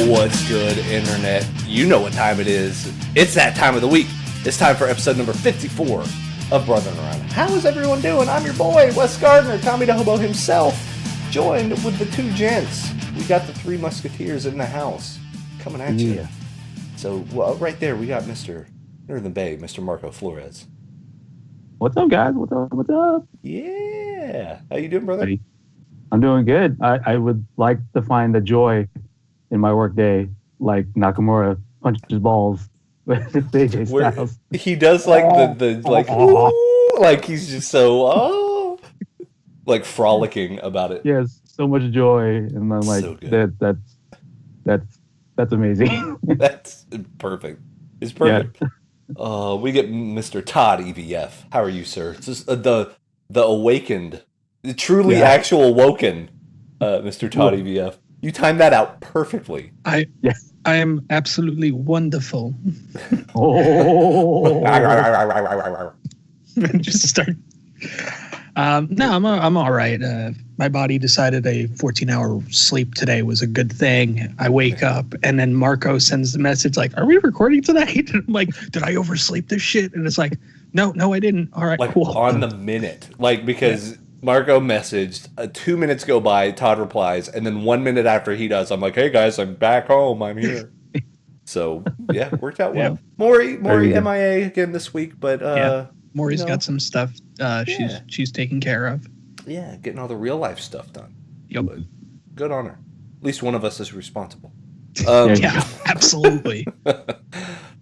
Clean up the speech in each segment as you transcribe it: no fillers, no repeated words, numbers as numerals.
What's good, Internet? You know what time it is. It's that time of the week. It's time for episode number 54 of Brother Around. How is everyone doing? I'm your boy, Wes Gardner, Tommy the Hobo himself, joined with the two gents. We got the three musketeers in the house coming at you. So, well, right there, we got Mr. Northern Bay, Mr. Marco Flores. What's up, guys? What's up? What's up? Yeah. How you doing, brother? I'm doing good. I would like to find the joy in my work day, like Nakamura punches balls with AJ Styles. He does like like he's just so like frolicking about it. He has so much joy, and I'm like, so that's amazing. That's perfect. It's perfect. Yeah. We get Mr. Todd EVF. How are you, sir? It's just, the awakened, the truly actual woken, Mr. Todd EVF. You timed that out perfectly. I am absolutely wonderful. Just start. No, I'm all right. My body decided a 14-hour sleep today was a good thing. I wake up and then Marco sends the message like, "Are we recording tonight?" And I'm like, "Did I oversleep this shit?" And it's like, "No, I didn't." All right, like cool. On the minute, like because. Yeah. Marco messaged, 2 minutes go by, Todd replies, and then 1 minute after he does, I'm like, "Hey guys, I'm back home, I'm here." So, yeah, worked out well. Yeah. Maury MIA again this week, but Maury's got some stuff she's taking care of. Yeah, getting all the real life stuff done. Yep. But good on her. At least one of us is responsible. Yeah, absolutely.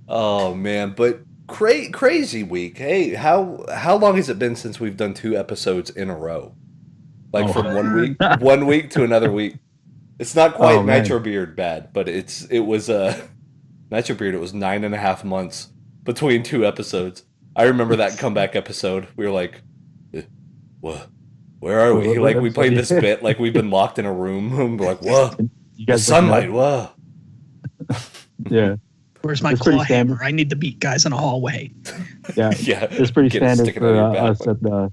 Oh man, but crazy week. Hey, how long has it been since we've done 2 episodes in a row? Like from one week to another week. It's not quite Nitro Beard bad, but it was Nitro Beard. It was 9.5 months between 2 episodes. I remember that comeback episode. We were like, "What? Where are we?" Like we played this bit like we've been locked in a room. We're like, "Whoa, the sunlight, whoa." Yeah. Where's my claw hammer? I need to beat guys in a hallway. Yeah. It's pretty standard for us at the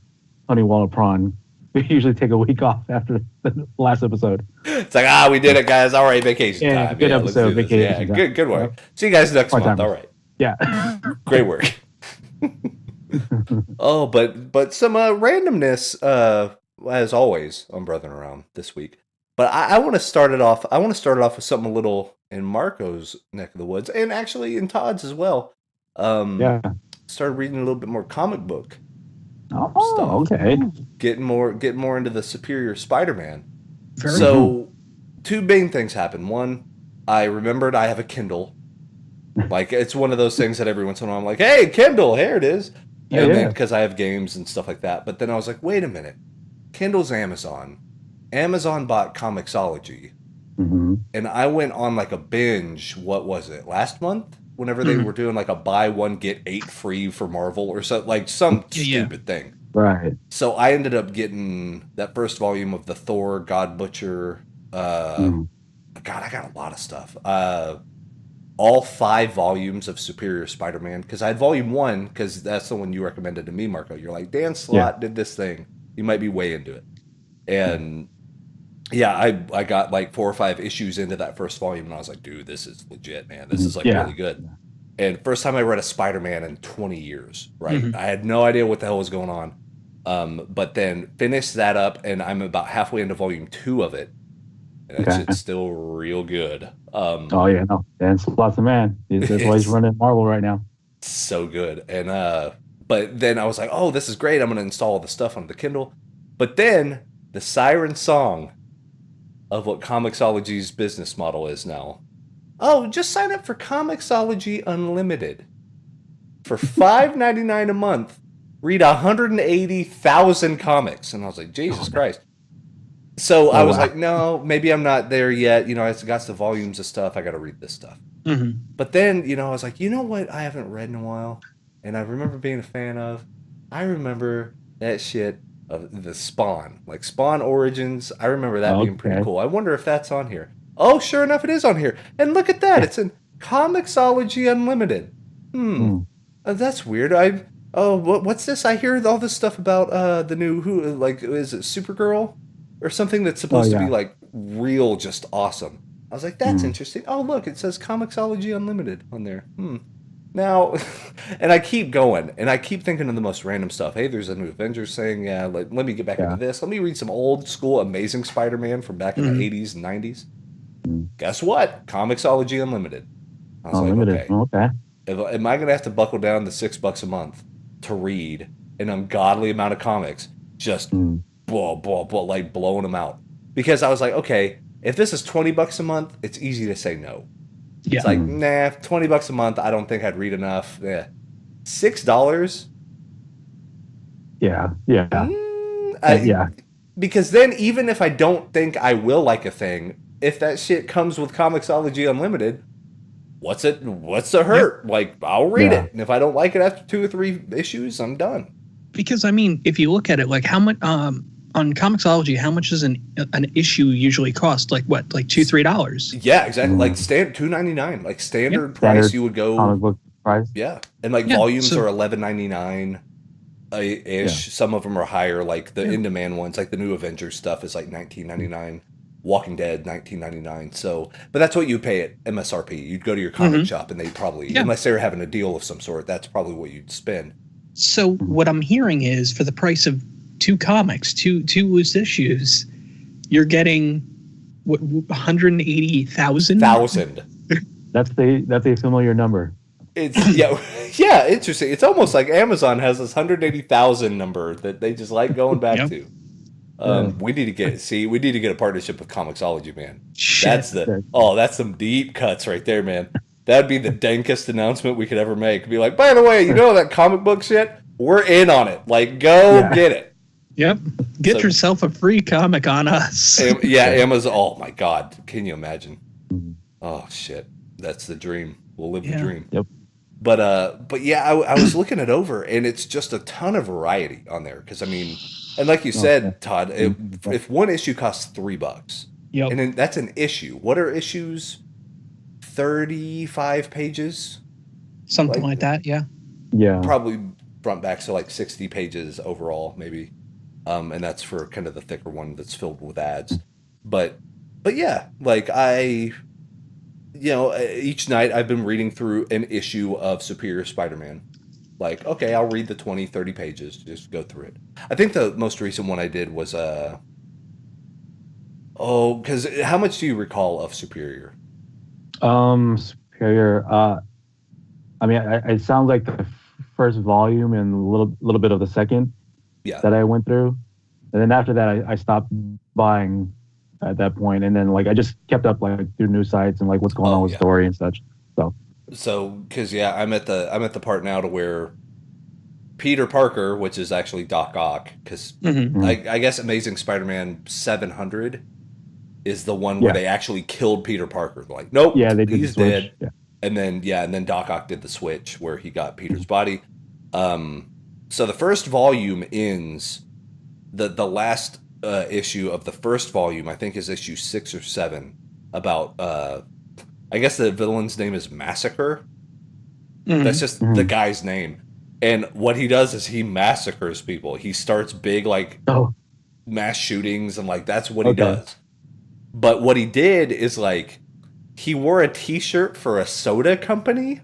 Honey Wallet Prawn. We usually take a week off after the last episode. It's like, we did it, guys. All right, vacation time. Good episode, vacation time. Good work. Yep. See you guys next month. All right. Yeah. Great work. But some randomness, as always, on Brother Around this week. But I want to start it off. I want to start it off with something a little in Marco's neck of the woods, and actually in Todd's as well. Started reading a little bit more comic book stuff. Okay. Getting more into the Superior Spider-Man. So, 2 main things happened. One, I remembered I have a Kindle. Like it's one of those things that every once in a while I'm like, "Hey, Kindle, here it is." Because I have games and stuff like that. But then I was like, "Wait a minute, Kindle's Amazon. Amazon bought Comixology." And I went on like a binge, what was it, last month? Whenever they were doing like a buy one, get 8 free for Marvel or so, like some stupid thing. Right. So I ended up getting that first volume of the Thor, God Butcher. God, I got a lot of stuff. All 5 volumes of Superior Spider-Man. Because I had volume 1, because that's the one you recommended to me, Marco. You're like, Dan Slott did this thing. You might be way into it. And... yeah, I got like 4 or 5 issues into that first volume, and I was like, "Dude, this is legit, man. This is like really good." And first time I read a Spider-Man in 20 years, right? I had no idea what the hell was going on. But then finished that up, and I'm about halfway into volume 2 of it. And it's still real good. Dan Slott's the man. That's why he's running Marvel right now. So good. And but then I was like, "Oh, this is great. I'm going to install all the stuff on the Kindle." But then the siren song of what Comixology's business model is now. Oh, just sign up for Comixology Unlimited. For $5.99 a month, read 180,000 comics. And I was like, Jesus Christ. So I was like, no, maybe I'm not there yet. I got some volumes of stuff. I got to read this stuff. But then, I was like, you know what I haven't read in a while? And I remember being a fan of? I remember that shit of the Spawn, like Spawn Origins. I remember that being pretty cool. I wonder if that's on here. Oh, sure enough, it is on here. And look at that. It's in Comixology Unlimited. That's weird. What's this? I hear all this stuff about the new, is it Supergirl? Or something that's supposed to be like real, just awesome. I was like, that's interesting. Oh, look, it says Comixology Unlimited on there. Now, and I keep going, and I keep thinking of the most random stuff. Hey, there's a new Avengers thing. Yeah, let me get back into this. Let me read some old school Amazing Spider-Man from back in the 80s and 90s. Guess what? Comixology Unlimited. I was Unlimited. like, okay. Am I going to have to buckle down to $6 a month to read an ungodly amount of comics? Just like blowing them out. Because I was like, okay, if this is $20 a month, it's easy to say no. Yeah. It's like, nah, $20 a month, I don't think I'd read enough. Yeah. $6? Yeah. Because then even if I don't think I will like a thing, if that shit comes with Comixology Unlimited, what's the hurt? Yeah. Like, I'll read it. And if I don't like it after 2 or 3 issues, I'm done. Because, I mean, if you look at it, like how much on Comixology, how much does an issue usually cost? Like what? Like $2-3? Yeah, exactly. Like $2.99. Like standard price, you would go comic book price. Yeah, and like volumes are $11.99 ish. Some of them are higher. Like the in-demand ones, like the new Avengers stuff, is like $19.99. Walking Dead $19.99. So, but that's what you pay at MSRP. You'd go to your comic shop, and they probably, unless they were having a deal of some sort, that's probably what you'd spend. So what I'm hearing is for the price of 2 comics, two loose issues, you're getting what, 180,000? That's a familiar number. It's yeah, interesting. It's almost like Amazon has this 180,000 number that they just like going back to. We need to get a partnership with Comixology, man. Shit. That's some deep cuts right there, man. That'd be the dankest announcement we could ever make. Be like, by the way, you know that comic book shit? We're in on it. Like, go get it. Yep. Get yourself a free comic on us. Amazon. Oh my God. Can you imagine? Oh shit. That's the dream. We'll live the dream. Yep. But yeah, I was looking it over, and it's just a ton of variety on there. Because I mean, and like you said, Todd, if one issue costs $3, and then that's an issue. What are issues? 35 pages, something like that. Yeah. Probably front back, so like 60 pages overall, maybe. And that's for kind of the thicker one that's filled with ads. But yeah, like each night I've been reading through an issue of Superior Spider-Man. Like, okay, I'll read the 20, 30 pages, just go through it. I think the most recent one I did was, because how much do you recall of Superior? Superior, I mean, it sounds like the first volume and a little bit of the second that I went through. And then after that, I stopped buying at that point. And then like I just kept up like through news sites and like what's going on with story and such. So because I'm at the part now to where Peter Parker, which is actually Doc Ock, because I guess Amazing Spider-Man 700 is the one where they actually killed Peter Parker. They're like, nope, he's dead. Yeah. And then Doc Ock did the switch where he got Peter's body. So the first volume ends. The last issue of the first volume, I think, is issue 6 or 7. About I guess the villain's name is Massacre. That's just the guy's name. And what he does is he massacres people. He starts big mass shootings, and like that's what he does. But what he did is like he wore a T-shirt for a soda company,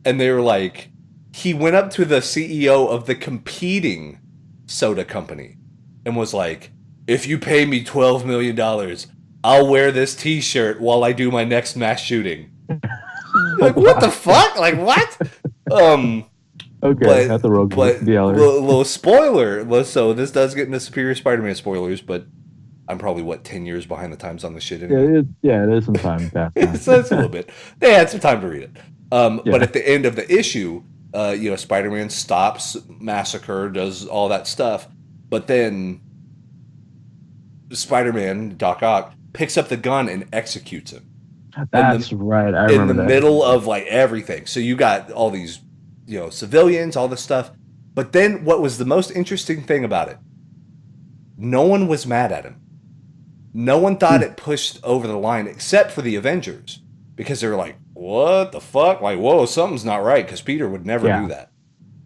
and they were like, he went up to the CEO of the competing soda company and was like, if you pay me $12 million, I'll wear this T-shirt while I do my next mass shooting. Like, what the fuck? Like, what? Okay, that's a rogue. But little spoiler. So this does get into Superior Spider-Man spoilers, but I'm probably 10 years behind the times on this shit. Anyway. Yeah, it is some time past. So it's a little bit. They had some time to read it. But at the end of the issue, Spider-Man stops Massacre, does all that stuff, but then Spider-Man, Doc Ock, picks up the gun and executes him. That's right. I remember in the middle of like everything. So you got all these, civilians, all this stuff. But then what was the most interesting thing about it? No one was mad at him. No one thought it pushed over the line except for the Avengers, because they were like, what the fuck? Like, whoa, something's not right, because Peter would never do that.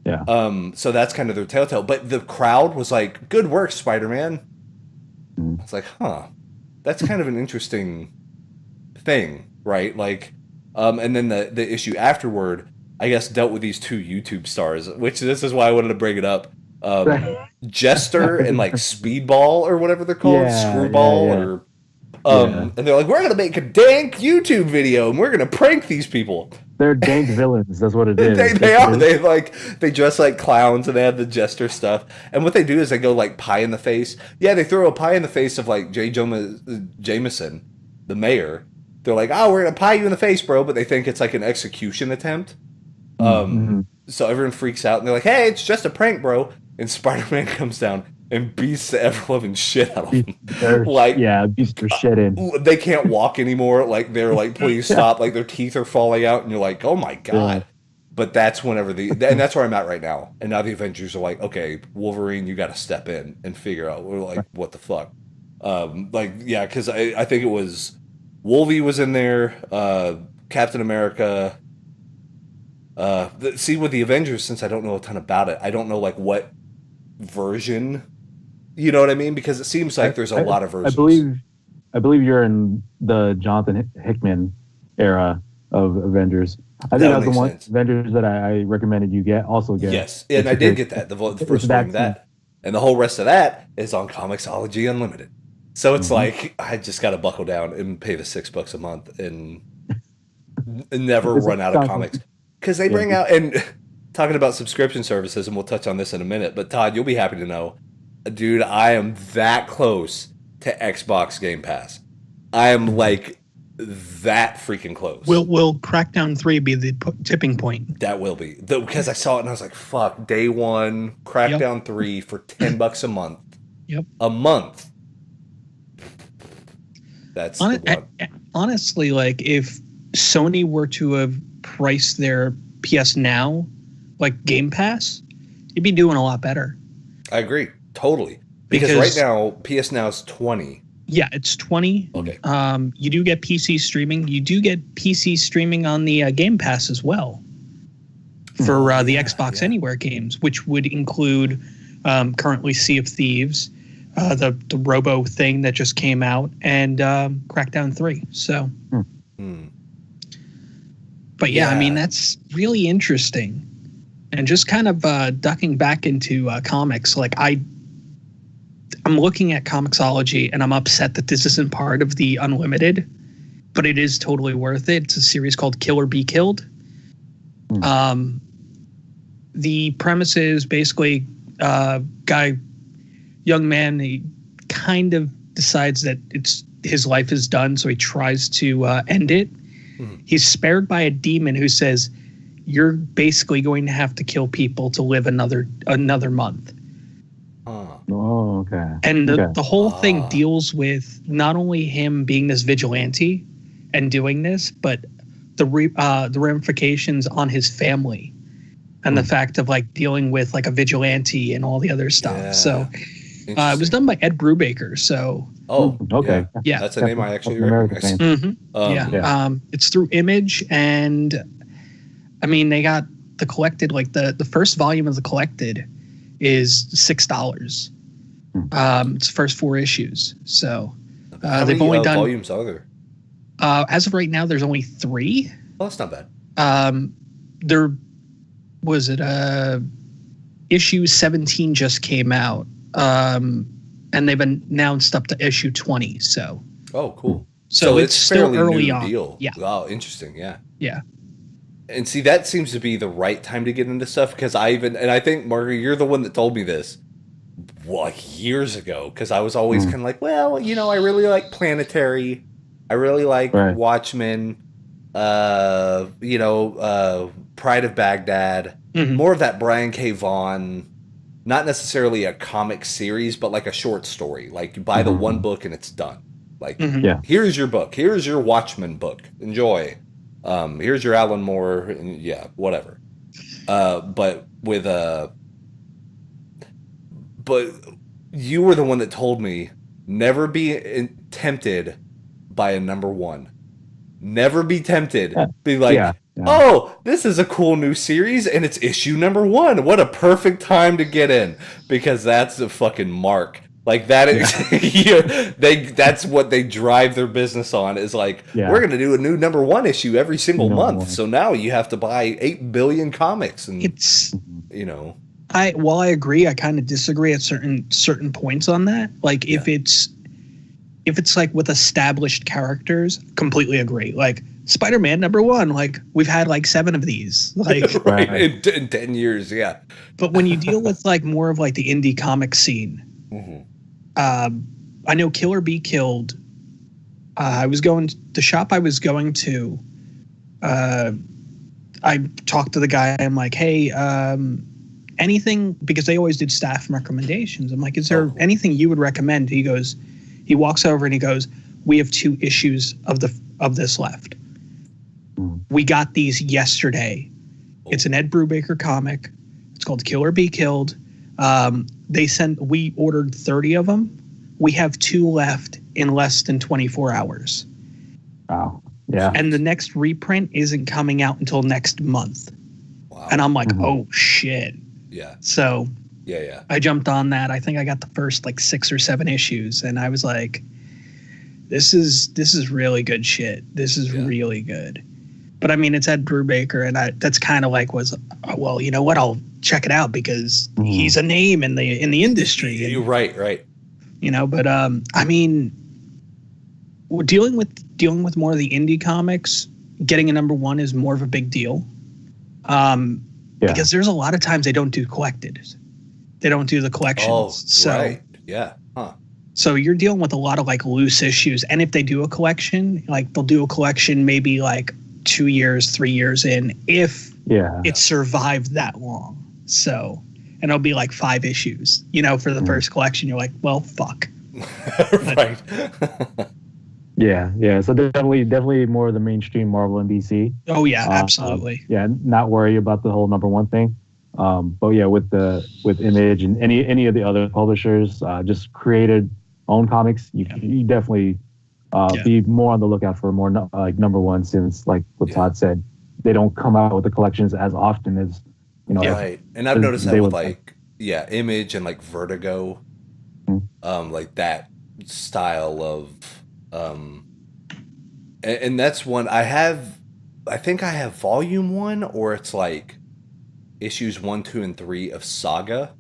Yeah. So that's kind of their telltale. But the crowd was like, good work, Spider-Man. It's like, that's kind of an interesting thing, right? Like, and then the issue afterward, I guess, dealt with these two YouTube stars, which this is why I wanted to bring it up. Jester and like Speedball or whatever they're called, Screwball or and they're like, we're gonna make a dank YouTube video and we're gonna prank these people. They're dank villains. That's what it is. They are. They dress like clowns and they have the Jester stuff. And what they do is they go like pie in the face. Yeah, they throw a pie in the face of like Jameson, the mayor. They're like, oh, we're gonna pie you in the face, bro. But they think it's like an execution attempt. So everyone freaks out and they're like, hey, it's just a prank, bro. And Spider-Man comes down and beats the ever-loving shit out of them. Beats their shit in. They can't walk anymore. Like, they're like, please stop. Like, their teeth are falling out. And you're like, oh, my God. Yeah. But that's whenever and that's where I'm at right now. And now the Avengers are like, okay, Wolverine, you got to step in and figure out. We're like, what the fuck? Because I think it was Wolvie was in there, Captain America. See, with the Avengers, since I don't know a ton about it, I don't know, like, what version. You know what I mean? Because it seems like there's a lot of versions. I believe you're in the Jonathan Hickman era of Avengers. I think that's the one Avengers that I recommended you get. Yes, and I did get that. The first volume, that, and the whole rest of that is on Comixology Unlimited. So it's like I just got to buckle down and pay the $6 a month and never run out of comics because they bring out and. Talking about subscription services, and we'll touch on this in a minute, but Todd, you'll be happy to know, dude, I am that close to Xbox Game Pass. I am like that freaking close. Will Crackdown 3 be the tipping point? That will be. Because I saw it and I was like, fuck, day one, Crackdown 3 for $10 a month. Yep. A month. That's the one. Honestly, like, if Sony were to have priced their PS Now like Game Pass, you'd be doing a lot better. I agree. Totally. Because right now, PS Now is $20. Yeah, it's $20. Okay. You do get PC streaming. You do get PC streaming on the Game Pass as well for the Xbox Anywhere games, which would include currently Sea of Thieves, the Robo thing that just came out, and Crackdown 3. So, but yeah, I mean, that's really interesting. And just kind of ducking back into comics, like I'm looking at Comixology and I'm upset that this isn't part of the Unlimited, but it is totally worth it. It's a series called Kill or Be Killed. The premise is basically young man, he kind of decides that his life is done, so he tries to end it. He's spared by a demon who says, you're basically going to have to kill people to live another month. Oh, okay. And the whole thing deals with not only him being this vigilante and doing this, but the ramifications on his family and the fact of like dealing with like a vigilante and all the other stuff. Yeah. So it was done by Ed Brubaker. So okay. Yeah. That's a name I actually recognize. It's through Image, and I mean, they got the collected, like the first volume of the collected is $6. It's the first 4 issues. So they've only done volumes are there? As of right now, there's only 3. Oh, that's not bad. There was issue 17 just came out, and they've announced up to issue 20. So cool. So it's still early on. Deal. Yeah. Wow, interesting. Yeah. Yeah. And see, that seems to be the right time to get into stuff because I think, Margaret, you're the one that told me this like years ago because I was always kind of like, well, you know, I really like Planetary. I really like Watchmen, Pride of Baghdad, more of that Brian K. Vaughan, not necessarily a comic series, but like a short story. Like you buy the one book and it's done. Like, here's your book. Here's your Watchmen book. Enjoy. Here's your Alan Moore, and whatever. But you were the one that told me never be tempted by a number one. Never be tempted. Be like, oh, this is a cool new series, and it's issue number 1. What a perfect time to get in, because that's the fucking mark. Like that is, that's what they drive their business on, is like, we're going to do a new #1 issue every single month. So now you have to buy 8 billion comics, and it's, you know, while I agree, I kind of disagree at certain points on that. Like if it's like with established characters, completely agree. Like Spider-Man #1, like we've had like 7 of these, like right in 10 years, yeah. But when you deal with like more of like the indie comic scene, I know Kill or Be Killed. The shop I was going to. I talked to the guy. I'm like, hey, anything, because they always did staff recommendations. I'm like, is there anything you would recommend? He walks over and he goes, we have 2 issues of this left. We got these yesterday. It's an Ed Brubaker comic. It's called Kill or Be Killed. We ordered 30 of them. We have 2 left in less than 24 hours. Wow. Yeah. And the next reprint isn't coming out until next month. Wow. And I'm like, oh shit. Yeah. So yeah. I jumped on that. I think I got the first like 6 or 7 issues, and I was like, this is really good shit. This is really good. But I mean, it's Ed Brubaker, and that's kind of like well, you know what? I'll check it out because he's a name in the industry. You're right. You know, but I mean, we're dealing with more of the indie comics. Getting a #1 is more of a big deal, because there's a lot of times they don't do collected. They don't do the collections. Oh, so, right. Yeah. Huh. So you're dealing with a lot of like loose issues, and if they do a collection, like they'll do a collection maybe like 2 years, 3 years in, if it survived that long. So, and it'll be like 5 issues, you know, for the first collection. You're like, well, fuck. Right. Yeah. So definitely more of the mainstream Marvel and DC. Oh yeah, absolutely. Not worry about the whole #1 thing. But yeah, with Image and any of the other publishers, just created own comics, you definitely be more on the lookout for more like #1, since like what Todd said, they don't come out with the collections as often as, you know. Right. And I've noticed that with like Image and like Vertigo, like that style of and that's one I think I have volume 1, or it's like issues 1, 2, and 3 of Saga,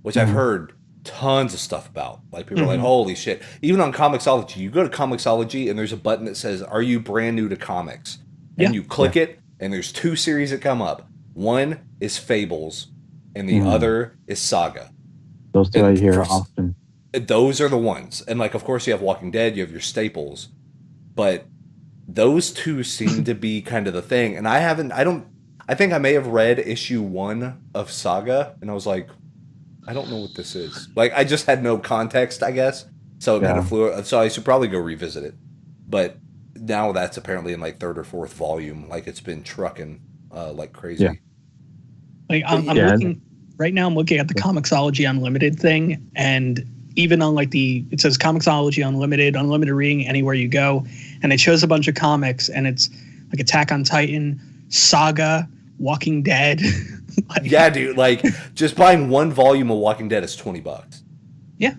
which I've heard tons of stuff about. Like people are like, holy shit. Even on Comixology, you go to Comixology and there's a button that says, are you brand new to comics? And you click it, and there's 2 series that come up. One is Fables, and the other is Saga. Those 2 I hear often. Those are the ones. And like, of course, you have Walking Dead, you have your staples, but those 2 seem to be kind of the thing. And I think I may have read issue 1 of Saga, and I was like, I don't know what this is. Like, I just had no context, I guess. So it kind of flew. So I should probably go revisit it. But now that's apparently in like 3rd or 4th volume. Like, it's been trucking like crazy. Yeah. Like I'm looking right now. I'm looking at the Comixology Unlimited thing, and even on like it says Comixology unlimited reading anywhere you go, and it shows a bunch of comics, and it's like Attack on Titan, Saga, Walking Dead. Like, yeah, dude. Like, just buying 1 volume of Walking Dead is $20. Yeah.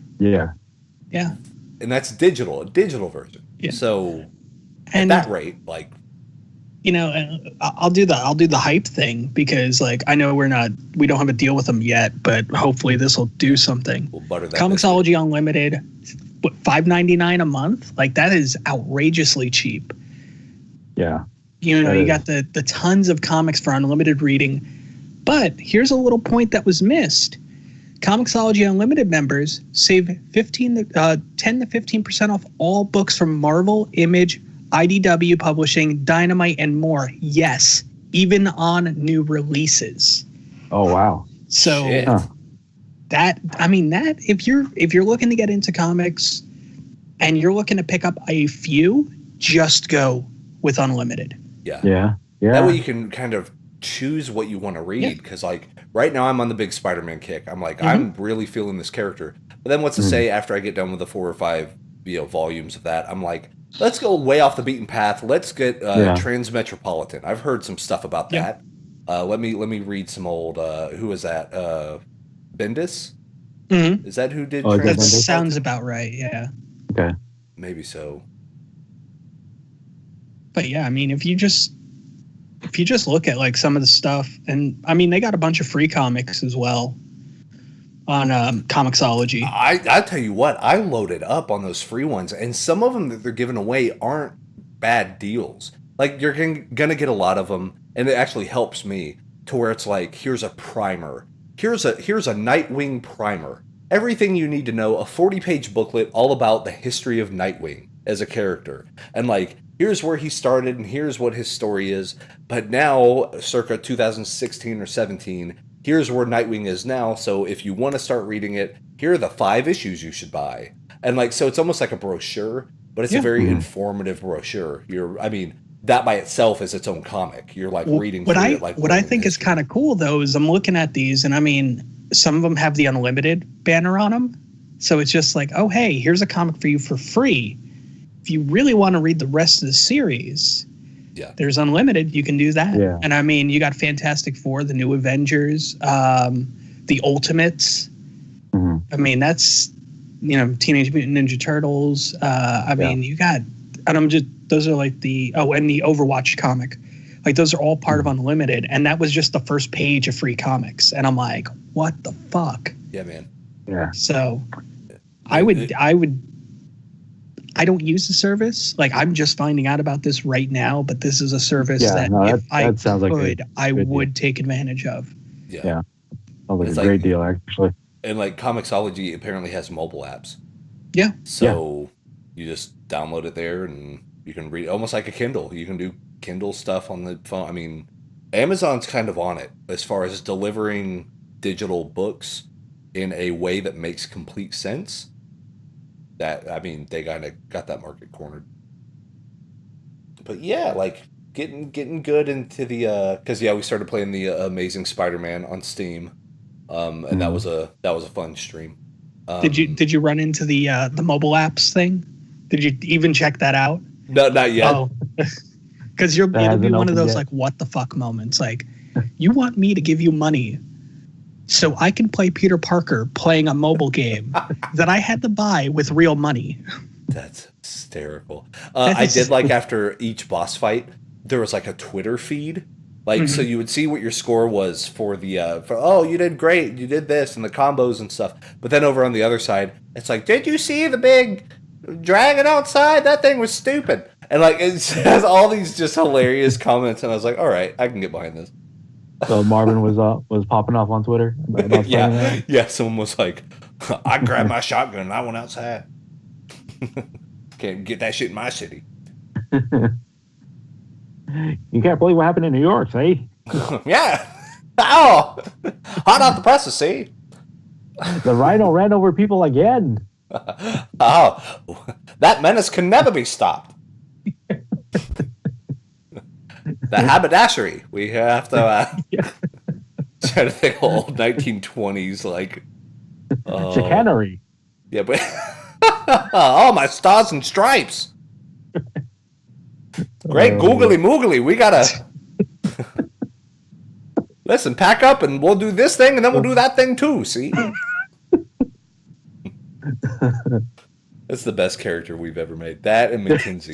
And that's a digital version. Yeah. So at that rate, like, you know, I'll do the hype thing, because like I know we don't have a deal with them yet, but hopefully this will do something. We'll butter that. Comixology Unlimited, what, $5.99 a month? Like, that is outrageously cheap. Yeah. You know, you got the tons of comics for unlimited reading. But here's a little point that was missed. Comixology Unlimited members save 10 to 15% off all books from Marvel, Image, IDW Publishing, Dynamite, and more. Yes, even on new releases. Oh wow! So that if you're looking to get into comics and you're looking to pick up a few, just go with Unlimited. Yeah. That way you can kind of choose what you want to read, because like right now I'm on the big Spider-Man kick. I'm like, I'm really feeling this character. But then what's to say after I get done with the 4 or 5 volumes of that, I'm like, let's go way off the beaten path. Let's get Transmetropolitan. I've heard some stuff about that. Let me read some old who was that? Bendis? Mm-hmm. Is that who did? That sounds about right. Yeah. Okay. Maybe so. But yeah, I mean, if you just look at like some of the stuff, and I mean, they got a bunch of free comics as well on Comixology. I tell you what, I loaded up on those free ones, and some of them that they're giving away aren't bad deals. Like, you're gonna get a lot of them, and it actually helps me to where it's like, here's a primer, here's a Nightwing primer, everything you need to know, a 40-page booklet all about the history of Nightwing as a character, and like, here's where he started, and here's what his story is. But now, circa 2016 or 17, here's where Nightwing is now. So if you want to start reading it, here are the 5 issues you should buy. And like, so it's almost like a brochure, but it's a very informative brochure. That by itself is its own comic. You're like reading through it. Like, what I think is kind of cool though is I'm looking at these, and I mean, some of them have the Unlimited banner on them. So it's just like, oh hey, here's a comic for you for free. If you really want to read the rest of the series, there's Unlimited. You can do that. Yeah. And I mean, you got Fantastic Four, the New Avengers, the Ultimates. Mm-hmm. I mean, that's, Teenage Mutant Ninja Turtles. I mean, you got, and those are like and the Overwatch comic. Like, those are all part of Unlimited. And that was just the first page of free comics. And I'm like, what the fuck? Yeah, man. Yeah. So I don't use the service. Like, I'm just finding out about this right now, but this is a service I would take advantage of. Yeah. Sounds like a great deal, actually. And like, Comixology apparently has mobile apps. Yeah. So you just download it there and you can read, almost like a Kindle. You can do Kindle stuff on the phone. I mean, Amazon's kind of on it as far as delivering digital books in a way that makes complete sense. They kind of got that market cornered. But yeah, like getting good into the because we started playing the Amazing Spider-Man on Steam, and that was a fun stream. Did you run into the mobile apps thing? Did you even check that out? No, not yet. Oh, because it'll be one of those like what the fuck moments. Like, you want me to give you money so I can play Peter Parker playing a mobile game that I had to buy with real money. That's hysterical. I did like after each boss fight, there was like a Twitter feed. Like, so you would see what your score was for the, you did great, you did this, and the combos and stuff. But then over on the other side, it's like, did you see the big dragon outside? That thing was stupid. And like, it has all these just hilarious comments, and I was like, all right, I can get behind this. So Marvin was popping off on Twitter. Yeah. Someone was like, "I grabbed my shotgun and I went outside. Can't get that shit in my city." You can't believe what happened in New York, see? Yeah. Oh, hot off the presses, see? The rhino ran over people again. Oh, that menace can never be stopped. The haberdashery. We have to try to think of old 1920s, like chicanery. Yeah, but oh, my stars and stripes. Great googly moogly. We gotta listen. Pack up, and we'll do this thing, and then we'll do that thing too. See. That's the best character we've ever made. That and McKenzie.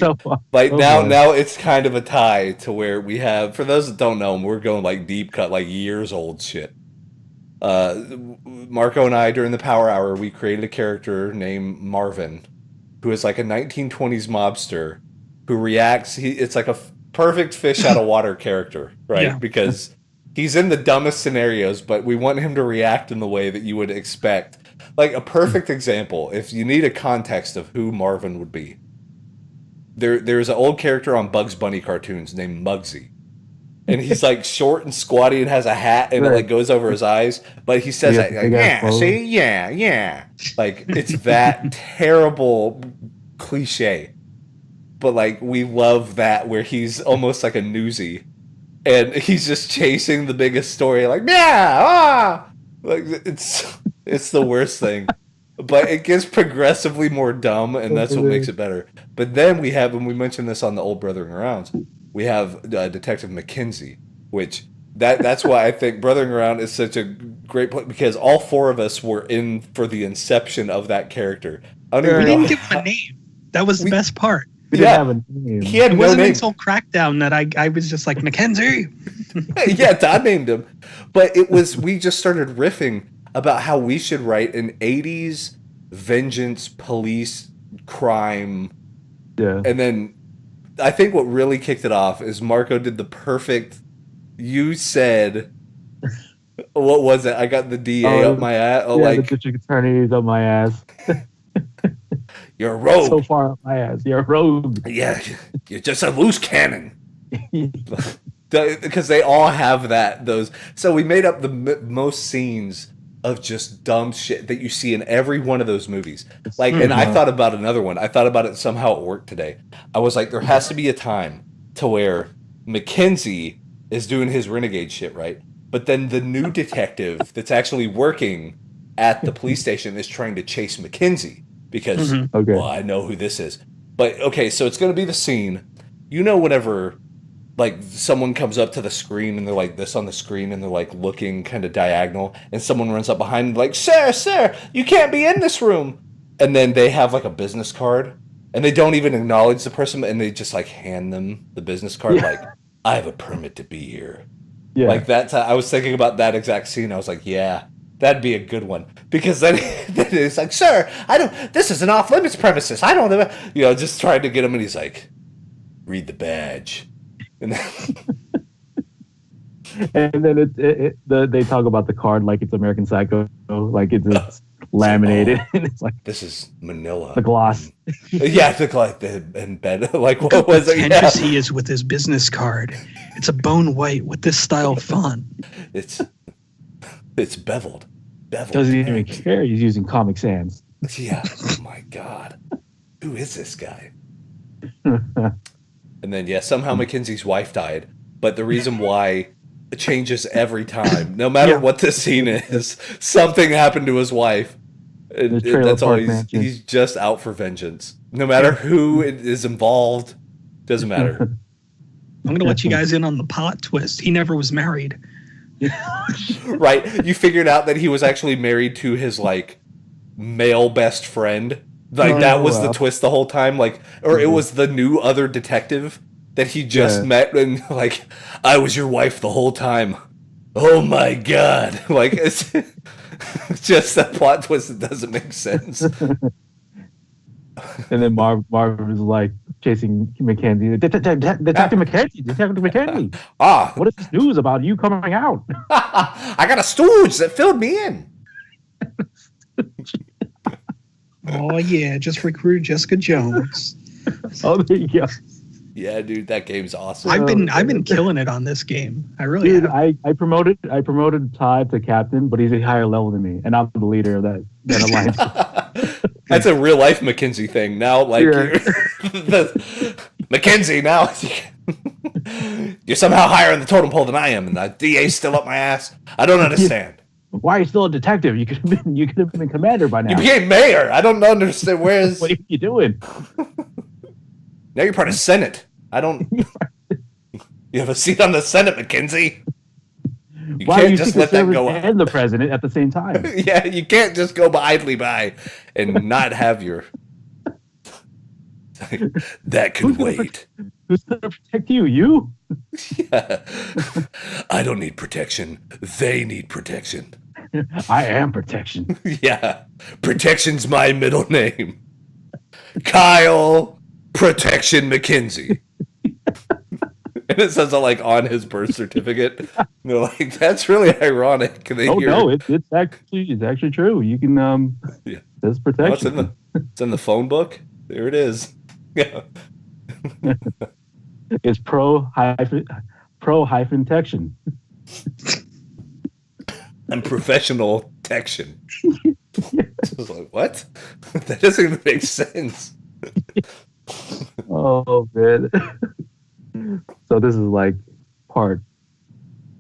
Now it's kind of a tie to where we have, for those that don't know, we're going like deep cut, like years old shit. Marco and I, during the Power Hour, we created a character named Marvin, who is like a 1920s mobster who reacts. It's like a perfect fish out of water character, right? Yeah. Because he's in the dumbest scenarios, but we want him to react in the way that you would expect. Like, a perfect example, if you need a context of who Marvin would be, there's an old character on Bugs Bunny cartoons named Muggsy. And he's like short and squatty and has a hat and it like goes over his eyes. But he says, yeah. Like, it's that terrible cliche. But like, we love that where he's almost like a newsie. And he's just chasing the biggest story, like, like, it's the worst thing. But it gets progressively more dumb, and that's what makes it better. But then we have, and we mentioned this on the Old Brothering Arounds, we have Detective McKenzie, which that's why I think Brothering Around is such a great point because all four of us were in for the inception of that character. We didn't give him a name. That was the best part. We didn't have a name. He had it no wasn't name. until Crackdown that I was just like, McKenzie. Yeah, Todd named him. But we just started riffing about how we should write an 80s vengeance, police, crime. Yeah. And then I think what really kicked it off is Marco did the perfect, you said, what was it? I got the DA up my ass. Oh, the district attorney is up my ass. You're a rogue. So far up my ass. You're a rogue. Yeah, you're just a loose cannon. Because they all have those. So we made up the most scenes of just dumb shit that you see in every one of those movies. Like, and I thought about another one. I thought about it somehow at work today. I was like, there has to be a time to where McKenzie is doing his renegade shit, right? But then the new detective that's actually working at the police station is trying to chase McKenzie because, well, I know who this is. But, okay, so it's going to be the scene. You know, whenever, like, someone comes up to the screen and they're like this on the screen and they're like looking kind of diagonal and someone runs up behind them like, sir, you can't be in this room. And then they have like a business card and they don't even acknowledge the person and they just like hand them the business card like, I have a permit to be here. Yeah. Like that. I was thinking about that exact scene. I was like, yeah, that'd be a good one because then it's like, sir, this is an off limits premises. I don't know, just trying to get him. And he's like, read the badge. And then they talk about the card like it's American Psycho, like it's laminated. And it's like, this is Manila. The gloss. Yeah, and bed. Like, what was it? Pretentious he is with his business card. It's a bone white with this style font. It's beveled. Doesn't even care. He's using Comic Sans. Yeah. Oh my God. Who is this guy? And then, somehow McKenzie's wife died. But the reason why it changes every time, no matter what the scene is, something happened to his wife. That's all he's just out for vengeance. No matter who is involved, doesn't matter. I'm going to let you guys in on the plot twist. He never was married. Right. You figured out that he was actually married to his, like, male best friend. Like, that was the twist the whole time. Like, or it was the new other detective that he just met. And, like, I was your wife the whole time. Oh, my God. Like, it's just a plot twist that doesn't make sense. And then Marvin was like chasing McKenzie. Detective McKenzie. What is this news about you coming out? I got a stooge that filled me in. Oh yeah, just recruited Jessica Jones. Oh, there you go. Yeah, dude, that game's awesome. I've been killing it on this game. I really have. I promoted Todd to captain, but he's a higher level than me, and I'm the leader of that alliance. That's a real life McKenzie thing. Now, like McKenzie, now you're somehow higher on the totem pole than I am, and the DA's still up my ass. I don't understand. Why are you still a detective? You could have been commander by now. You became mayor. I don't understand. Where's what are you doing? Now you're part of Senate. I don't. You have a seat on the Senate, McKenzie. You can't just let that go up. And the president at the same time. Yeah, you can't just go idly by and not have your. That can wait. Who's going to protect you? You? Yeah. I don't need protection. They need protection. I am protection. Yeah. Protection's my middle name. Kyle Protection McKenzie. And it says it like on his birth certificate. And they're like, that's really ironic. No, it's actually true. You can There's protection. Oh, it's in the phone book. There it is. Yeah. It's pro hyphen tection. And professional tection. I was like, what? That doesn't even make sense. Oh man. So this is like part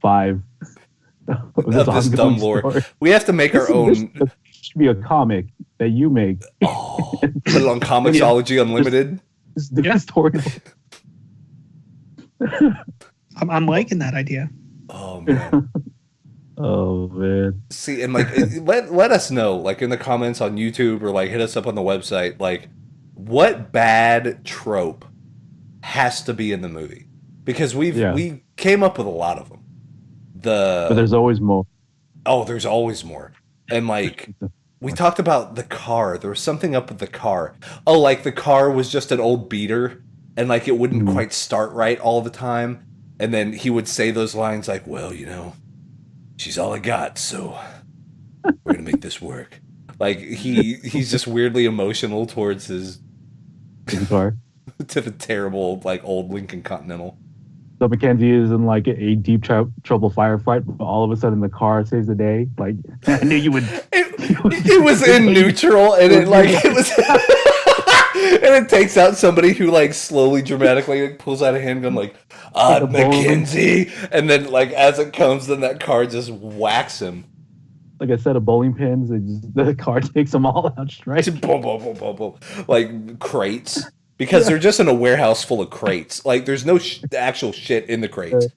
5 of this dumb lore. Story. We have to make our own. This should be a comic that you make. Oh, put it on Comixology Unlimited. This is the story. I'm liking that idea. Oh man. Oh man. See, and like, let us know, like in the comments on YouTube or like hit us up on the website, like what bad trope has to be in the movie, because we came up with a lot of them. But there's always more. Oh, there's always more. And like we talked about the car. There was something up with the car. Oh, like the car was just an old beater and like it wouldn't quite start right all the time. And then he would say those lines like, well, you know, she's all I got, so we're gonna make this work. Like he's just weirdly emotional towards his car. To the terrible like old Lincoln Continental. So McKenzie is in like a deep trouble firefight, but all of a sudden the car saves the day. Like I knew you would. It was in neutral, and it like it was, and it takes out somebody who like slowly, dramatically like, pulls out a handgun, like McKenzie, and then like as it comes, then that car just whacks him. Like a set of bowling pins, the car takes them all out straight. Boom, boom, boom, boom, boom. Like crates. Because they're just in a warehouse full of crates. Like, there's no actual shit in the crates.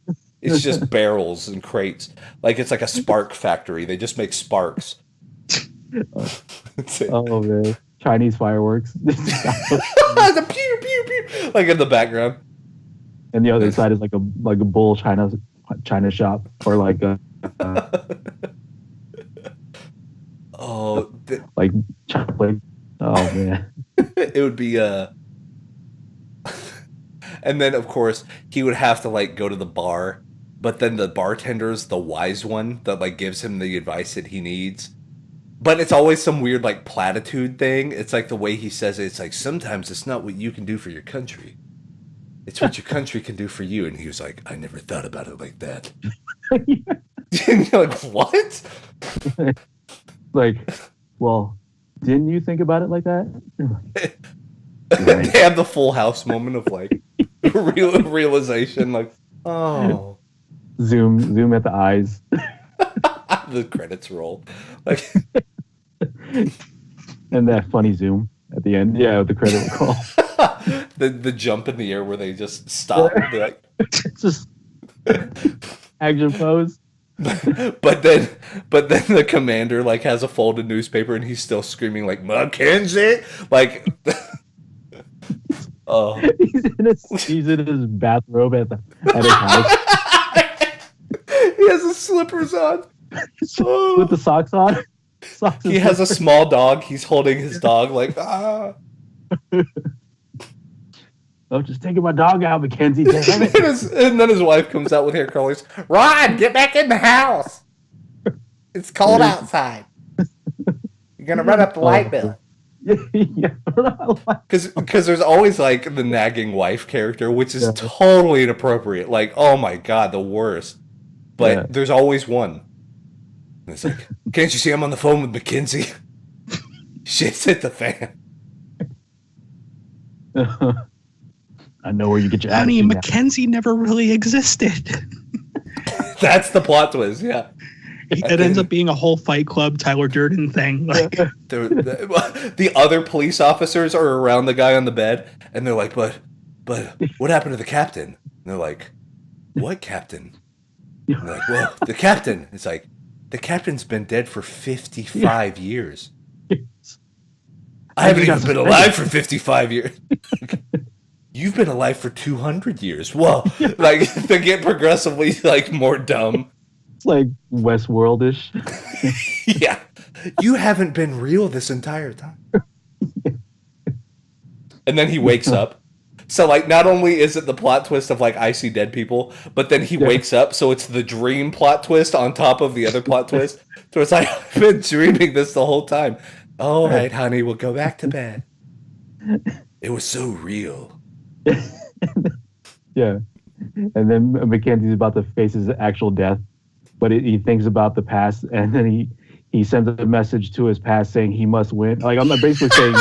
It's just barrels and crates. Like, it's like a spark factory. They just make sparks. Oh, man. Chinese fireworks. The pew, pew, pew. Like, in the background. And the other side is like a bull China shop. Or like a... like chocolate. Oh, man. It would be... And then, of course, he would have to, like, go to the bar. But then the bartender's the wise one that, like, gives him the advice that he needs. But it's always some weird, like, platitude thing. It's like the way he says it. It's like, sometimes it's not what you can do for your country. It's what your country can do for you. And he was like, I never thought about it like that. And you're like, what? Like, well, didn't you think about it like that? They have the Full House moment of, like, realization, like, oh. Zoom at the eyes. The credits roll. Like, and that funny zoom at the end. Yeah, the credit roll. the jump in the air where they just stop. Like, just action pose. But then the commander like has a folded newspaper and he's still screaming like McKenzie, like. Oh, he's in his bathrobe at his house. He has his slippers on with the socks on. He has a small dog. He's holding his dog like ah. Oh, just taking my dog out, McKenzie. Damn it. And then his wife comes out with hair curlers. Ron, get back in the house. It's cold outside. You're gonna run up the light bill. Yeah, because there's always like the nagging wife character, which is totally inappropriate. Like, oh my god, the worst. But there's always one. And it's like, can't you see I'm on the phone with McKenzie? Shit's hit the fan. I know where you get your Honey, McKenzie never really existed. That's the plot twist, yeah. It ends up being a whole Fight Club Tyler Durden thing. Like the other police officers are around the guy on the bed, and they're like, but what happened to the captain? And they're like, what captain? And they're like, well, the captain. It's like, the captain's been dead for 55 years. I haven't even been alive for 55 years. You've been alive for 200 years. Well, like, they get progressively like more dumb. It's like Westworld-ish. Yeah. You haven't been real this entire time. And then he wakes up. So, like, not only is it the plot twist of, like, I see dead people, but then he wakes up, so it's the dream plot twist on top of the other plot twist. So it's like, I've been dreaming this the whole time. All right, honey, we'll go back to bed. It was so real. Yeah. And then McKenzie's about to face his actual death, but he thinks about the past, and then he sends a message to his past saying he must win. Like, I'm basically saying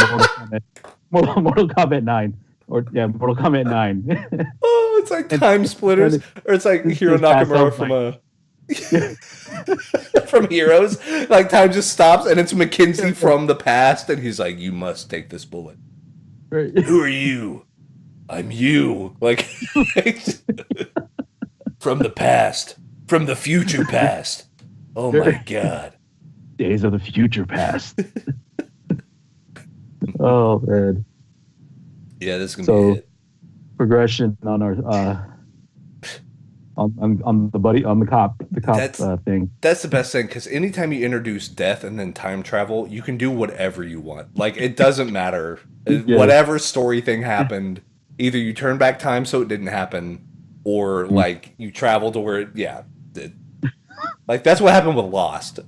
Mortal Kombat 9. Mortal Kombat 9. Oh, it's like Time Splitters, or it's like Hiro Nakamura from Heroes. Like, time just stops, and it's McKenzie from the past, and he's like, you must take this bullet. Right. Who are you? I'm you. Like, from the past. From the future past. Oh my god. Days of the future past. Oh man. Yeah, this is gonna be a hit. Progression on our on the cop thing. That's the best thing, because anytime you introduce death and then time travel, you can do whatever you want. Like, it doesn't matter. Yeah. Whatever story thing happened, either you turn back time so it didn't happen, or like you travel to where like that's what happened with Lost.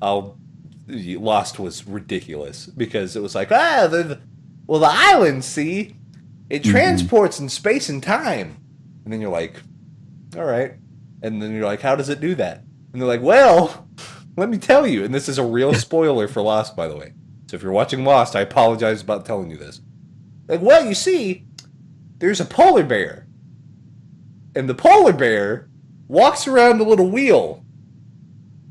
Lost was ridiculous because it was like, the island, see, it transports in space and time, and then you're like, all right, and then you're like, how does it do that? And they're like, well, let me tell you. And this is a real spoiler for Lost, by the way. So if you're watching Lost, I apologize about telling you this. Like, well, you see, there's a polar bear, and the polar bear walks around the little wheel,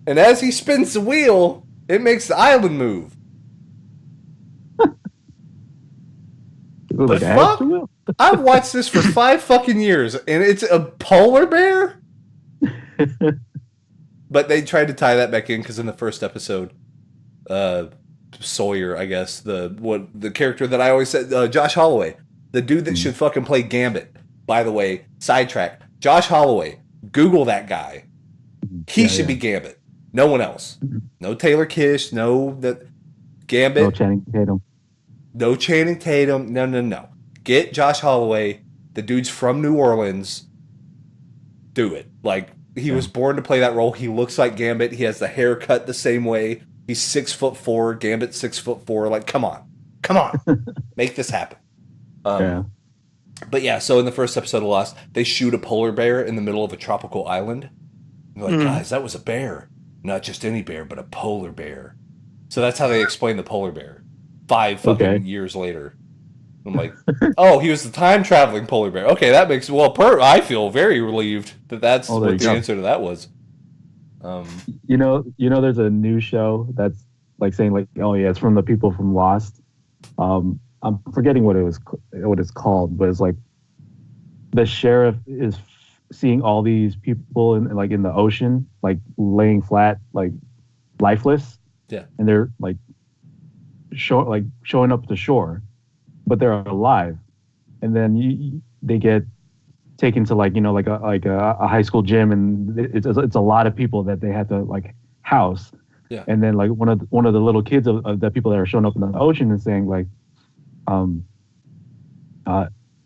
and as he spins the wheel, it makes the island move. Like the fuck? I've watched this for 5 fucking years, and it's a polar bear? But they tried to tie that back in because in the first episode, Sawyer, I guess, the character that I always said, Josh Holloway, the dude that should fucking play Gambit. By the way, sidetrack. Josh Holloway, Google that guy. He should be Gambit. No one else. No Taylor Kish. Gambit. No Channing Tatum. No Channing Tatum. No. Get Josh Holloway. The dude's from New Orleans. Do it. Like, he was born to play that role. He looks like Gambit. He has the haircut the same way. He's 6'4". Gambit's 6'4". Like, come on. Make this happen. But yeah, so in the first episode of Lost, they shoot a polar bear in the middle of a tropical island. And they're like, guys, that was a bear. Not just any bear, but a polar bear. So that's how they explain the polar bear 5 fucking years later. I'm like, oh, he was the time-traveling polar bear. Okay, that makes... I feel very relieved that's what the answer to that was. You know, there's a new show that's like saying like, oh yeah, it's from the people from Lost. I'm forgetting what it's called, but it's like the sheriff is seeing all these people in the ocean, like laying flat, like lifeless. Yeah. And they're like showing up to shore, but they're alive. And then they get taken to like a high school gym, and it's a lot of people that they have to like house. Yeah. And then like one of the little kids of the people that are showing up in the ocean is saying like,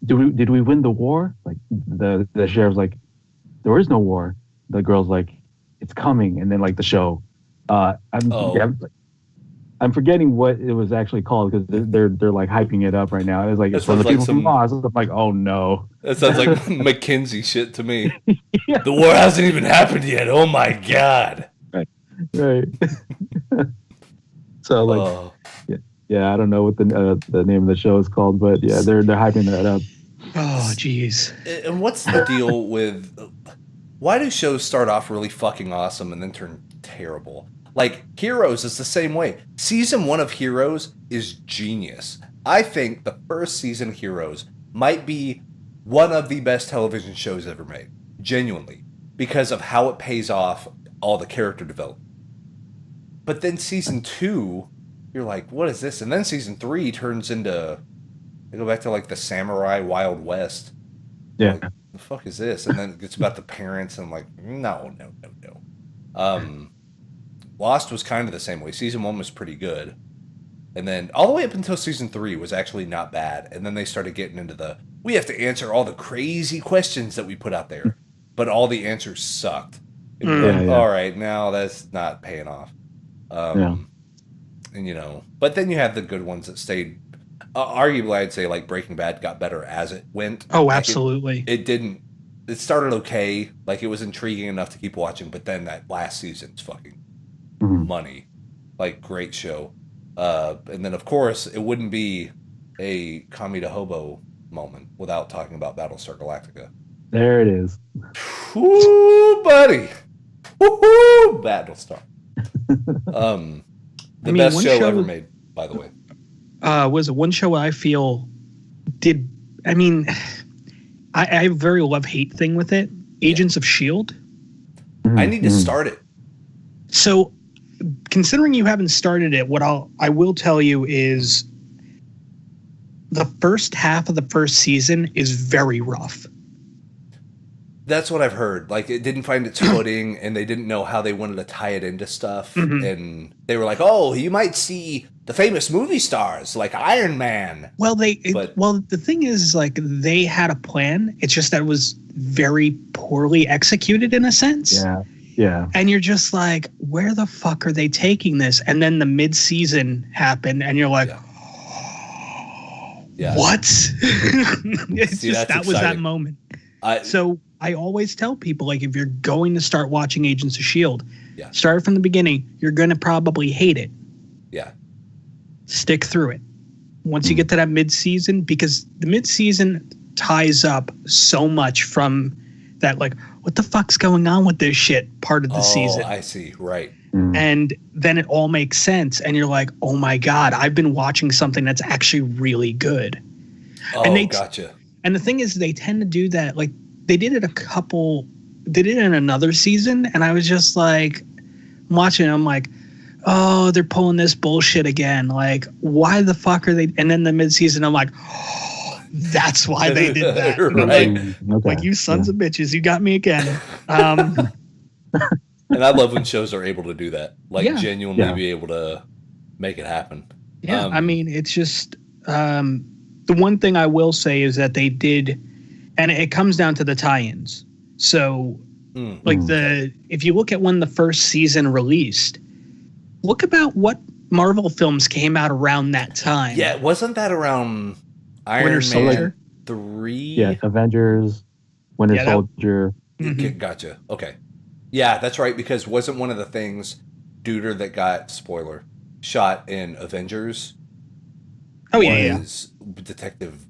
did we win the war? Like the sheriff's like, there is no war. The girl's like, it's coming. And then like the show, I'm forgetting what it was actually called because they're like hyping it up right now. It's like it's from the people from Lost. I'm like, oh no, that sounds like McKenzie shit to me. Yeah. The war hasn't even happened yet. Oh my god. Right. So like, yeah, I don't know what the name of the show is called, but yeah, they're hyping that up. Oh jeez. And what's the deal with? Why do shows start off really fucking awesome and then turn terrible? Like, Heroes is the same way. Season 1 of Heroes is genius. I think the first season of Heroes might be one of the best television shows ever made. Genuinely. Because of how it pays off all the character development. But then season 2, you're like, what is this? And then season 3 turns into... They go back to, like, the Samurai Wild West. Yeah. Like, the fuck is this? And then it's about the parents, and I'm like, no. Lost was kind of the same way. Season 1 was pretty good. And then all the way up until season 3 was actually not bad. And then they started getting into we have to answer all the crazy questions that we put out there. But all the answers sucked. And all right, now that's not paying off. And but then you have the good ones that stayed. Arguably, I'd say like Breaking Bad got better as it went. Oh, absolutely. It didn't. It started okay. Like, it was intriguing enough to keep watching. But then that last season's fucking money. Like, great show. And then, of course, it wouldn't be a Kami to Hobo moment without talking about Battlestar Galactica. There it is. Woo, buddy. Woo, Battlestar. The best show ever made, by the way. Was one show I feel did. I mean, I have a very love-hate thing with it. Agents of S.H.I.E.L.D. I need to start it. So, considering you haven't started it, what I will tell you is the first half of the first season is very rough. That's what I've heard. Like, it didn't find its footing, and they didn't know how they wanted to tie it into stuff. Mm-hmm. And they were like, "Oh, you might see the famous movie stars like Iron Man." Well, the thing is, like, they had a plan. It's just that it was very poorly executed in a sense. Yeah. Yeah. And you're just like, where the fuck are they taking this? And then the mid-season happened, and you're like, yeah. What? It's See, just that exciting. was that moment. So I always tell people, like, if you're going to start watching Agents of S.H.I.E.L.D., start from the beginning. You're going to probably hate it. Yeah. Stick through it. Once you get to that mid-season, because the mid-season ties up so much from that, like, what the fuck's going on with this shit part of the season. I see. Right. And then it all makes sense. And you're like, oh my God, I've been watching something that's actually really good. Oh, gotcha. And the thing is, they tend to do that. Like, they did it in another season. And I was just like, watching it, I'm like, oh, they're pulling this bullshit again. Like, why the fuck are they? And then the mid-season, I'm like, oh, that's why they did that. Right. Like, you sons of bitches, you got me again. And I love when shows are able to do that, like genuinely be able to make it happen. Yeah, I mean, it's just the one thing I will say is that they did, and it comes down to the tie-ins. So, if you look at when the first season released, look about what Marvel films came out around that time. Yeah, wasn't that around Iron Man Soldier 3? Yeah, Avengers, Winter Soldier. Gotcha. Okay. Yeah, that's right, because wasn't one of the things Duder that got, spoiler, shot in Avengers? Oh, yeah. Detective.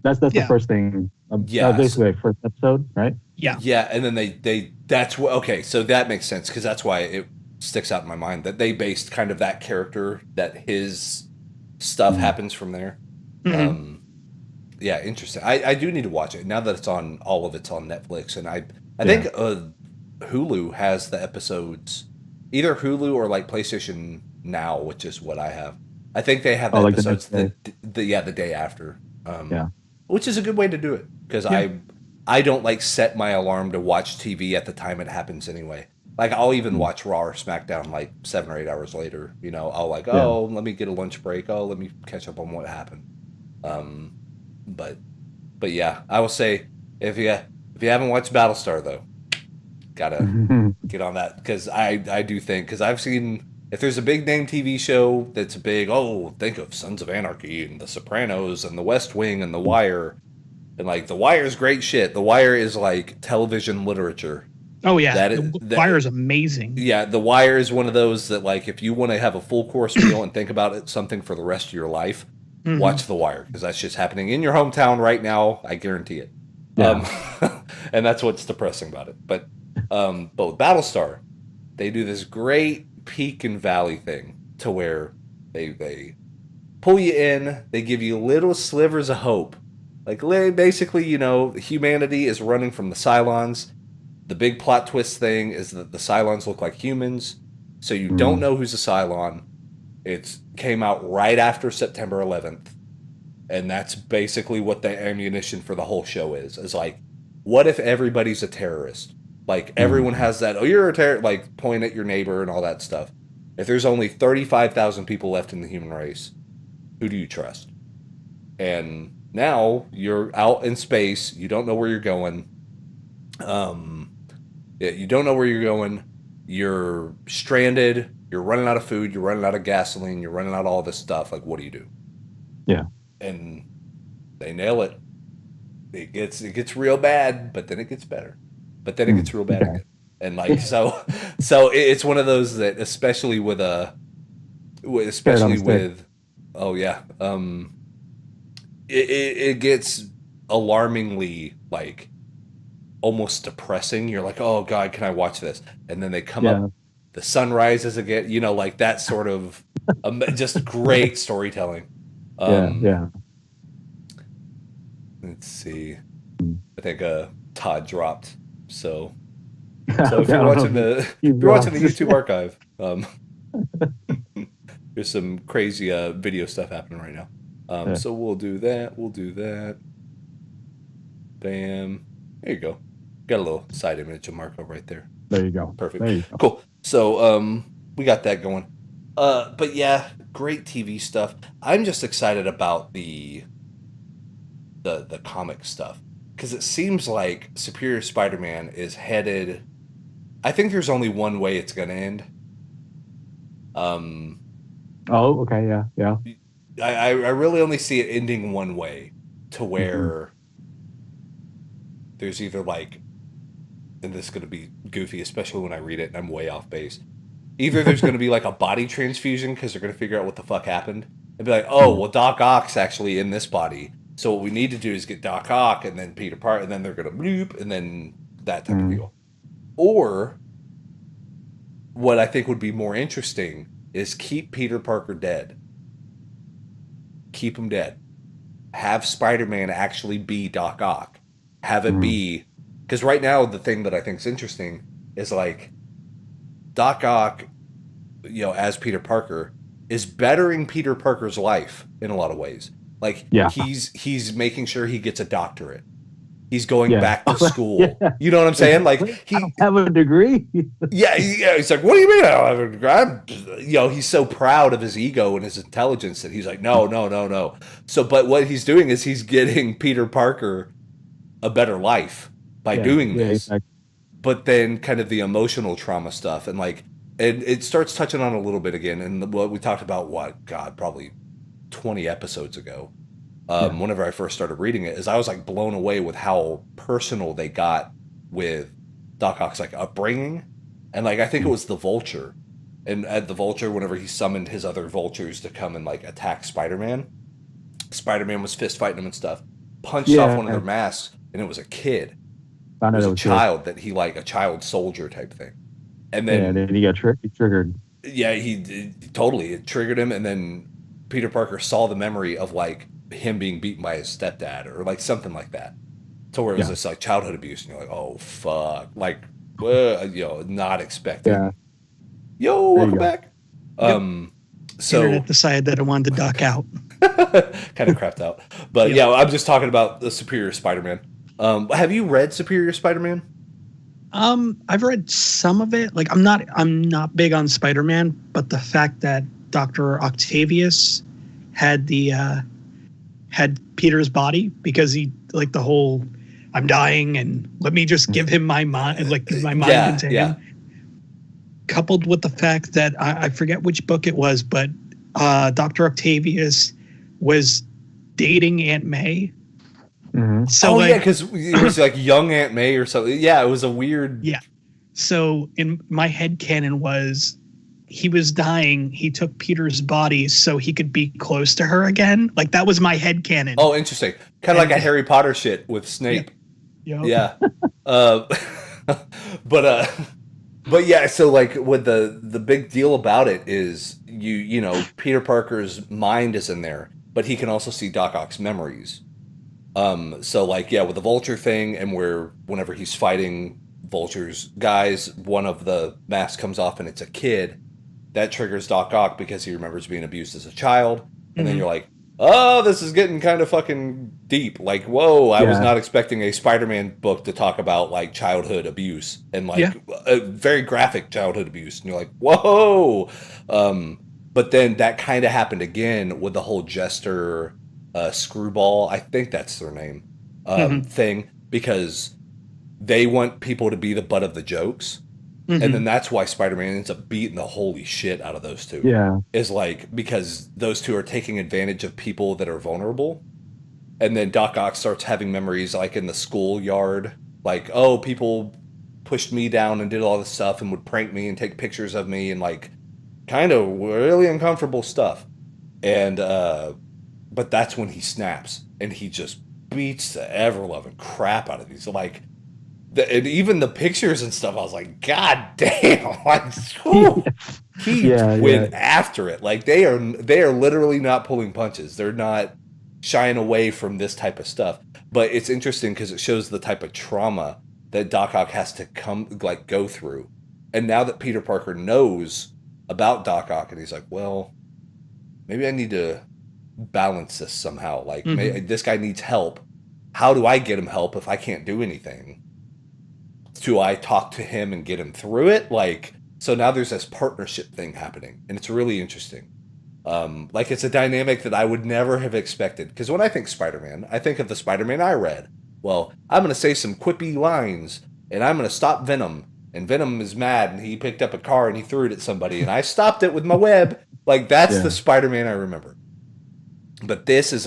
That's the first thing. Basically, first episode, right? Yeah. Yeah, and then that's what, okay, so that makes sense, because that's why it sticks out in my mind, that they based kind of that character, that his stuff happens from there. Yeah, interesting. I do need to watch it, now that it's on, all of it's on Netflix, and I think Hulu has the episodes, either Hulu or like PlayStation Now, which is what I have. I think they have the episodes the day after. Which is a good way to do it, because I don't like set my alarm to watch TV at the time it happens anyway. Like, I'll even watch Raw or SmackDown like 7 or 8 hours later. You know, I'll like, let me get a lunch break. Oh, let me catch up on what happened. But yeah, I will say, if you haven't watched Battlestar though, gotta get on that, because I do think, because I've seen, if there's a big name TV show that's big, think of Sons of Anarchy and The Sopranos and The West Wing and The Wire, and like The Wire's great shit. The Wire is like television literature. Oh yeah, The Wire is amazing. Yeah, The Wire is one of those that, like, if you want to have a full course meal and think about it, something for the rest of your life, watch The Wire, because that's just happening in your hometown right now. I guarantee it. And that's what's depressing about it. But with Battlestar, they do this great peak and valley thing to where they pull you in, they give you little slivers of hope. Like, basically, you know, humanity is running from the Cylons. The big plot twist thing is that the Cylons look like humans, so you don't know who's a Cylon. It came out right after September 11th, and that's basically what the ammunition for the whole show is. It's like, what if everybody's a terrorist? Like, everyone has that, you're a terrorist, like, point at your neighbor and all that stuff. If there's only 35,000 people left in the human race, who do you trust? And now you're out in space, you don't know where you're going. You don't know where you're going. You're stranded. You're running out of food. You're running out of gasoline. You're running out of all this stuff. Like, what do you do? Yeah. And they nail it. It gets real bad, but then it gets better. But then it gets real bad again. And like, so it's one of those that, especially with it gets alarmingly, like, almost depressing. You're like, oh God, can I watch this? And then they come up, the sun rises again, you know, like that sort of just great storytelling. Let's see. I think Todd dropped. So So if you're watching the YouTube archive, there's some crazy video stuff happening right now. So we'll do that. Bam. There you go. Got a little side image of Marco right there. There you go. Perfect. There you go. Cool. So we got that going. But yeah, great TV stuff. I'm just excited about the comic stuff because it seems like Superior Spider-Man is headed. I think there's only one way it's going to end. Oh, okay, yeah. I really only see it ending one way, to where there's either like, and this is going to be goofy, especially when I read it and I'm way off base. Either there's going to be like a body transfusion because they're going to figure out what the fuck happened and be like, oh, well, Doc Ock's actually in this body. So what we need to do is get Doc Ock and then Peter Parker, and then they're going to bloop, and then that type of deal. Or what I think would be more interesting is keep Peter Parker dead. Keep him dead. Have Spider-Man actually be Doc Ock. Have it be... Because right now, the thing that I think is interesting is like Doc Ock, as Peter Parker, is bettering Peter Parker's life in a lot of ways. Like, he's making sure he gets a doctorate. He's going back to school. You know what I'm saying? Like, I don't have a degree. yeah. He's like, what do you mean I don't have a degree? He's so proud of his ego and his intelligence that he's like, no. So, but what he's doing is he's getting Peter Parker a better life by doing this. Exactly. But then kind of the emotional trauma stuff, and like, it starts touching on a little bit again. And what we talked about, probably 20 episodes ago. Whenever I first started reading it, is I was like blown away with how personal they got with Doc Ock's like upbringing, and like I think it was the Vulture, and at the Vulture, whenever he summoned his other Vultures to come and like attack Spider-Man was fist fighting him and stuff, punched off one of their masks, and it was a kid, it was a child that he like a child soldier type thing, and then he got triggered. Yeah, it triggered him, and then Peter Parker saw the memory of like him being beaten by his stepdad or like something like that, to where it was this like childhood abuse, and you're like, oh fuck, like not expecting. Welcome back. So Internet decided that it wanted to duck out. Kind of crapped out, but I'm just talking about the Superior Spider-Man. Have you read Superior Spider-Man? I've read some of it. Like, I'm not big on Spider-Man, but the fact that Dr. Octavius had had Peter's body, because he like the whole I'm dying and let me just give him my mind and like my mind into him. Coupled with the fact that I forget which book it was, but Dr. Octavius was dating Aunt May. So because it was like young Aunt May or something. Yeah, it was a weird. Yeah. So in my head canon was he was dying. He took Peter's body so he could be close to her again. Like, that was my head canon. Oh, interesting. Kind of like a Harry Potter shit with Snape. Yeah. But yeah, so like what the big deal about it is Peter Parker's mind is in there, but he can also see Doc Ock's memories. So like, with the Vulture thing, and whenever he's fighting Vulture's guys, one of the masks comes off and it's a kid. That triggers Doc Ock because he remembers being abused as a child. And then you're like, oh, this is getting kind of fucking deep. Like, whoa, I was not expecting a Spider-Man book to talk about like childhood abuse and like a very graphic childhood abuse. And you're like, whoa. But then that kind of happened again with the whole Jester Screwball, I think that's their name, thing, because they want people to be the butt of the jokes. And then that's why Spider-Man ends up beating the holy shit out of those two. Yeah. Is like, because those two are taking advantage of people that are vulnerable. And then Doc Ock starts having memories like in the schoolyard. Like, oh, people pushed me down and did all this stuff and would prank me and take pictures of me and like kind of really uncomfortable stuff. And, but that's when he snaps and he just beats the ever-loving crap out of these. Like, and even the pictures and stuff, I was like, God damn! Like, he went after it. Like they are literally not pulling punches. They're not shying away from this type of stuff. But it's interesting because it shows the type of trauma that Doc Ock has to go through. And now that Peter Parker knows about Doc Ock, and he's like, well, maybe I need to balance this somehow. Like, this guy needs help. How do I get him help if I can't do anything? Do I talk to him and get him through it? Like, so now there's this partnership thing happening, and it's really interesting. Like, it's a dynamic that I would never have expected. Because when I think Spider-Man, I think of the Spider-Man I read. Well, I'm going to say some quippy lines, and I'm going to stop Venom. And Venom is mad, and he picked up a car, and he threw it at somebody, and I stopped it with my web. Like, that's the Spider-Man I remember. But this is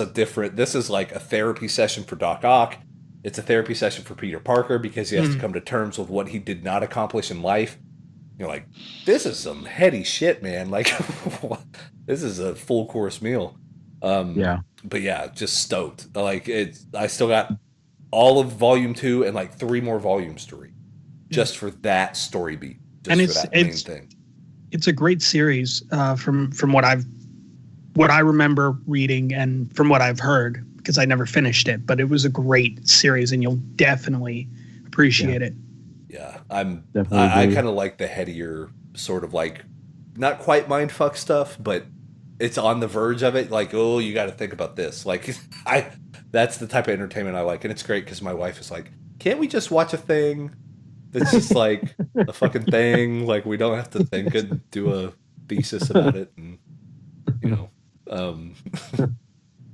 like a therapy session for Doc Ock. It's a therapy session for Peter Parker because he has to come to terms with what he did not accomplish in life. You're like, this is some heady shit, man. Like, this is a full course meal. But yeah, just stoked. Like, I still got all of volume 2 and like 3 more volumes to read just for that story beat. Just for that main thing. It's a great series from what I remember reading and from what I've heard, because I never finished it, but it was a great series and you'll definitely appreciate it. Yeah, I kind of like the headier sort of like, not quite mindfuck stuff, but it's on the verge of it. Like, oh, you got to think about this. Like, that's the type of entertainment I like. And it's great because my wife is like, can't we just watch a thing that's just like a fucking thing? Like, we don't have to think and do a thesis about it. And, you know,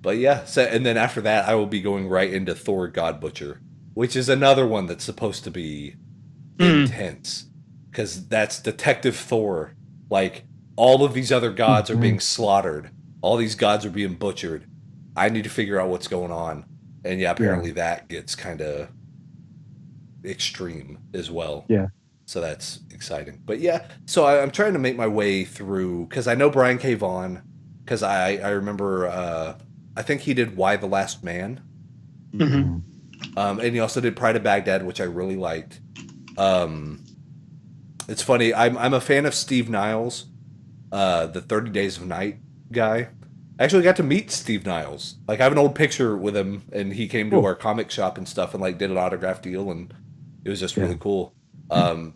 but yeah. So, and then after that, I will be going right into Thor God Butcher, which is another one that's supposed to be intense because that's Detective Thor. Like, all of these other gods are being slaughtered. All these gods are being butchered. I need to figure out what's going on. And yeah, apparently that gets kind of extreme as well. Yeah. So that's exciting. But yeah, so I'm trying to make my way through, because I know Brian K. Vaughan, because I remember, I think he did Y the Last Man. And he also did Pride of Baghdad, which I really liked. It's funny, I'm a fan of Steve Niles, the 30 Days of Night guy. I actually got to meet Steve Niles. Like, I have an old picture with him, and he came to our comic shop and stuff and like did an autograph deal, and it was just really cool.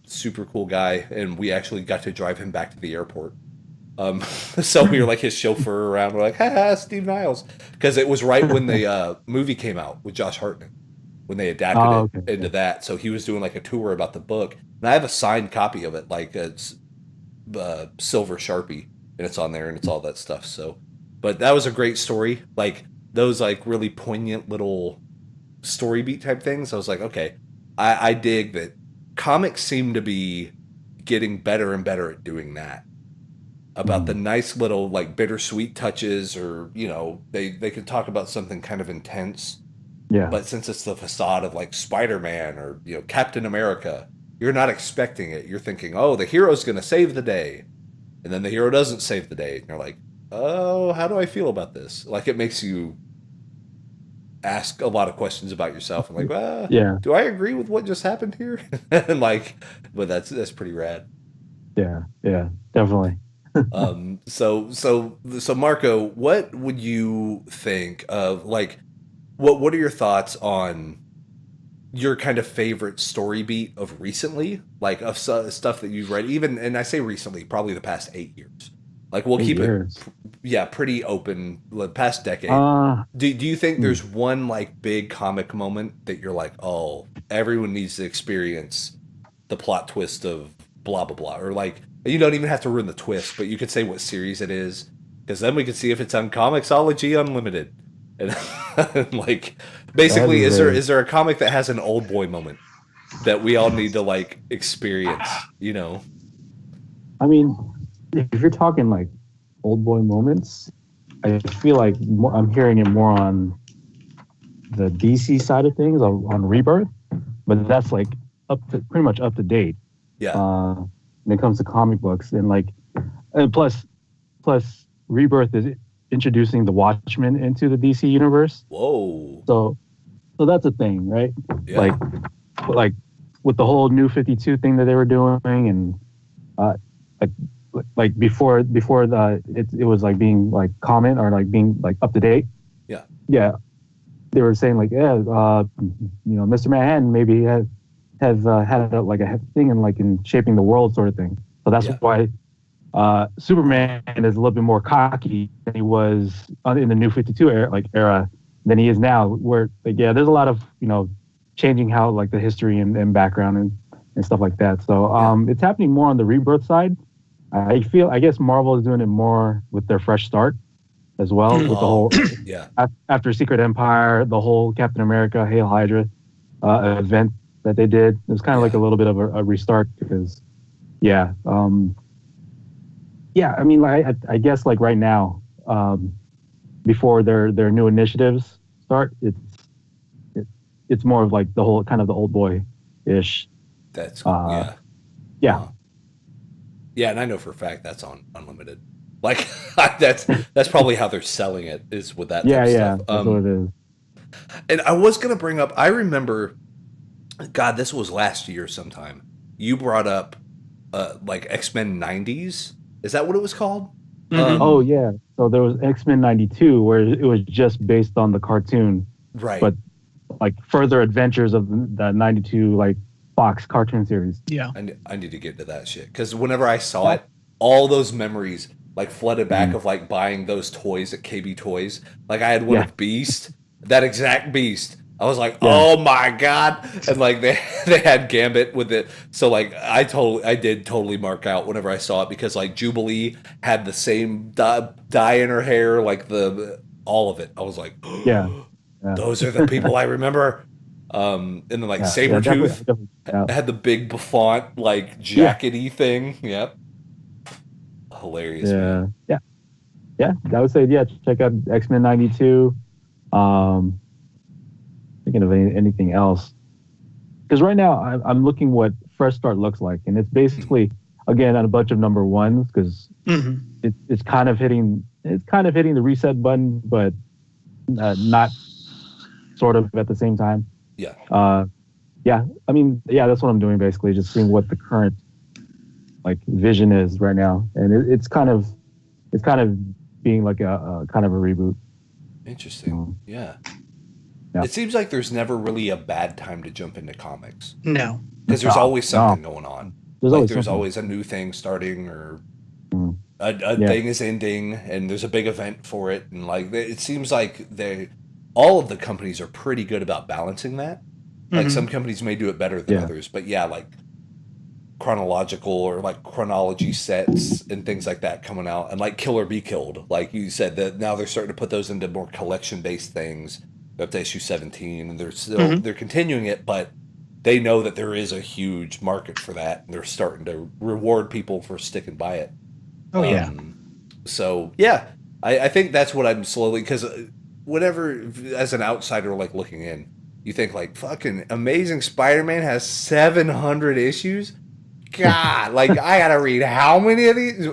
Super cool guy, and we actually got to drive him back to the airport. So we were like his chauffeur around. We're like, ha, Steve Niles. Because it was right when the movie came out with Josh Hartnett, when they adapted it into that. So he was doing like a tour about the book. And I have a signed copy of it, like it's silver Sharpie, and it's on there, and it's all that stuff. So, but that was a great story. Like, those like really poignant little story beat type things. I was like, okay, I dig that comics seem to be getting better and better at doing that. About the nice little like bittersweet touches, or, you know, they could talk about something kind of intense. Yeah. But since it's the facade of like Spider-Man or, you know, Captain America, you're not expecting it. You're thinking, oh, the hero's going to save the day. And then the hero doesn't save the day. And you're like, oh, how do I feel about this? Like, it makes you ask a lot of questions about yourself. I'm like, well, do I agree with what just happened here? And like, but that's pretty rad. Yeah, definitely. So Marco, what would you think of, like, what are your thoughts on your kind of favorite story beat of recently, like of stuff that you've read, even, and I say recently, probably the past 8 years. Like, we'll keep it, pretty open, the past decade. Do you think there's one like big comic moment that you're like, oh, everyone needs to experience the plot twist of blah blah blah, or like, you don't even have to ruin the twist, but you could say what series it is, because then we could see if it's on Comixology Unlimited. And like, basically, is there a comic that has an old boy moment that we all need to like experience, you know? I mean, if you're talking like old boy moments, I feel like I'm hearing it more on the DC side of things, on Rebirth, but that's like pretty much up to date. Yeah. When it comes to comic books, and like, and plus Rebirth is introducing the Watchmen into the DC universe. Whoa. So that's a thing, right? Yeah. Like with the whole New 52 thing that they were doing, and like before it was like being like common, or like being like up to date. Yeah. They were saying like, Mr. Manhattan maybe has had like a thing in shaping the world sort of thing. So that's why Superman is a little bit more cocky than he was in the New 52 era than he is now. Where there's a lot of changing how like the history and background and stuff like that. So it's happening more on the Rebirth side. I guess Marvel is doing it more with their fresh start as well, with the whole after Secret Empire, the whole Captain America, Hail Hydra event that they did. It was kind of like a little bit of a restart because, I mean, like, I guess like right now, before their new initiatives start, it's more of like the whole kind of the old boy ish. That's Yeah, and I know for a fact that's on Unlimited. Like that's probably how they're selling it is with that. Type of stuff. That's what it is. And I was gonna bring up. I remember, God, this was last year sometime. You brought up like X-Men 90s. Is that what it was called? Mm-hmm. So there was X-Men 92 where it was just based on the cartoon, right? But like further adventures of the 92 like Fox cartoon series. Yeah, I need to get to that shit because whenever I saw it, all those memories like flooded back of like buying those toys at KB Toys. Like I had one of Beast, that exact Beast. I was like, oh my God. And like they had Gambit with it. So like I did totally mark out whenever I saw it because like Jubilee had the same dye in her hair, like all of it. I was like, those are the people I remember. And then like Sabretooth had the big bouffant like jackety thing. Yep. Hilarious. Man. Yeah. I would say check out X-Men 92. Thinking of anything else because right now I'm looking what Fresh Start looks like, and it's basically again on a bunch of number ones because it's kind of hitting the reset button, but not sort of at the same time. I mean, that's what I'm doing basically, just seeing what the current like vision is right now, and it's kind of being like a kind of a reboot. Interesting. Yeah. It seems like there's never really a bad time to jump into comics. No. Because there's always something going on. There's always a new thing starting or a thing is ending and there's a big event for it. And like it seems like all of the companies are pretty good about balancing that. Like some companies may do it better than others. But like chronological or like chronology sets and things like that coming out. And like Kill or Be Killed. Like you said, that now they're starting to put those into more collection-based things. Up to issue 17 and they're continuing it, but they know that there is a huge market for that and they're starting to reward people for sticking by it. So I think that's what I'm slowly, because whenever as an outsider like looking in, you think like fucking Amazing Spider-Man has 700 issues. God, like I gotta read how many of these,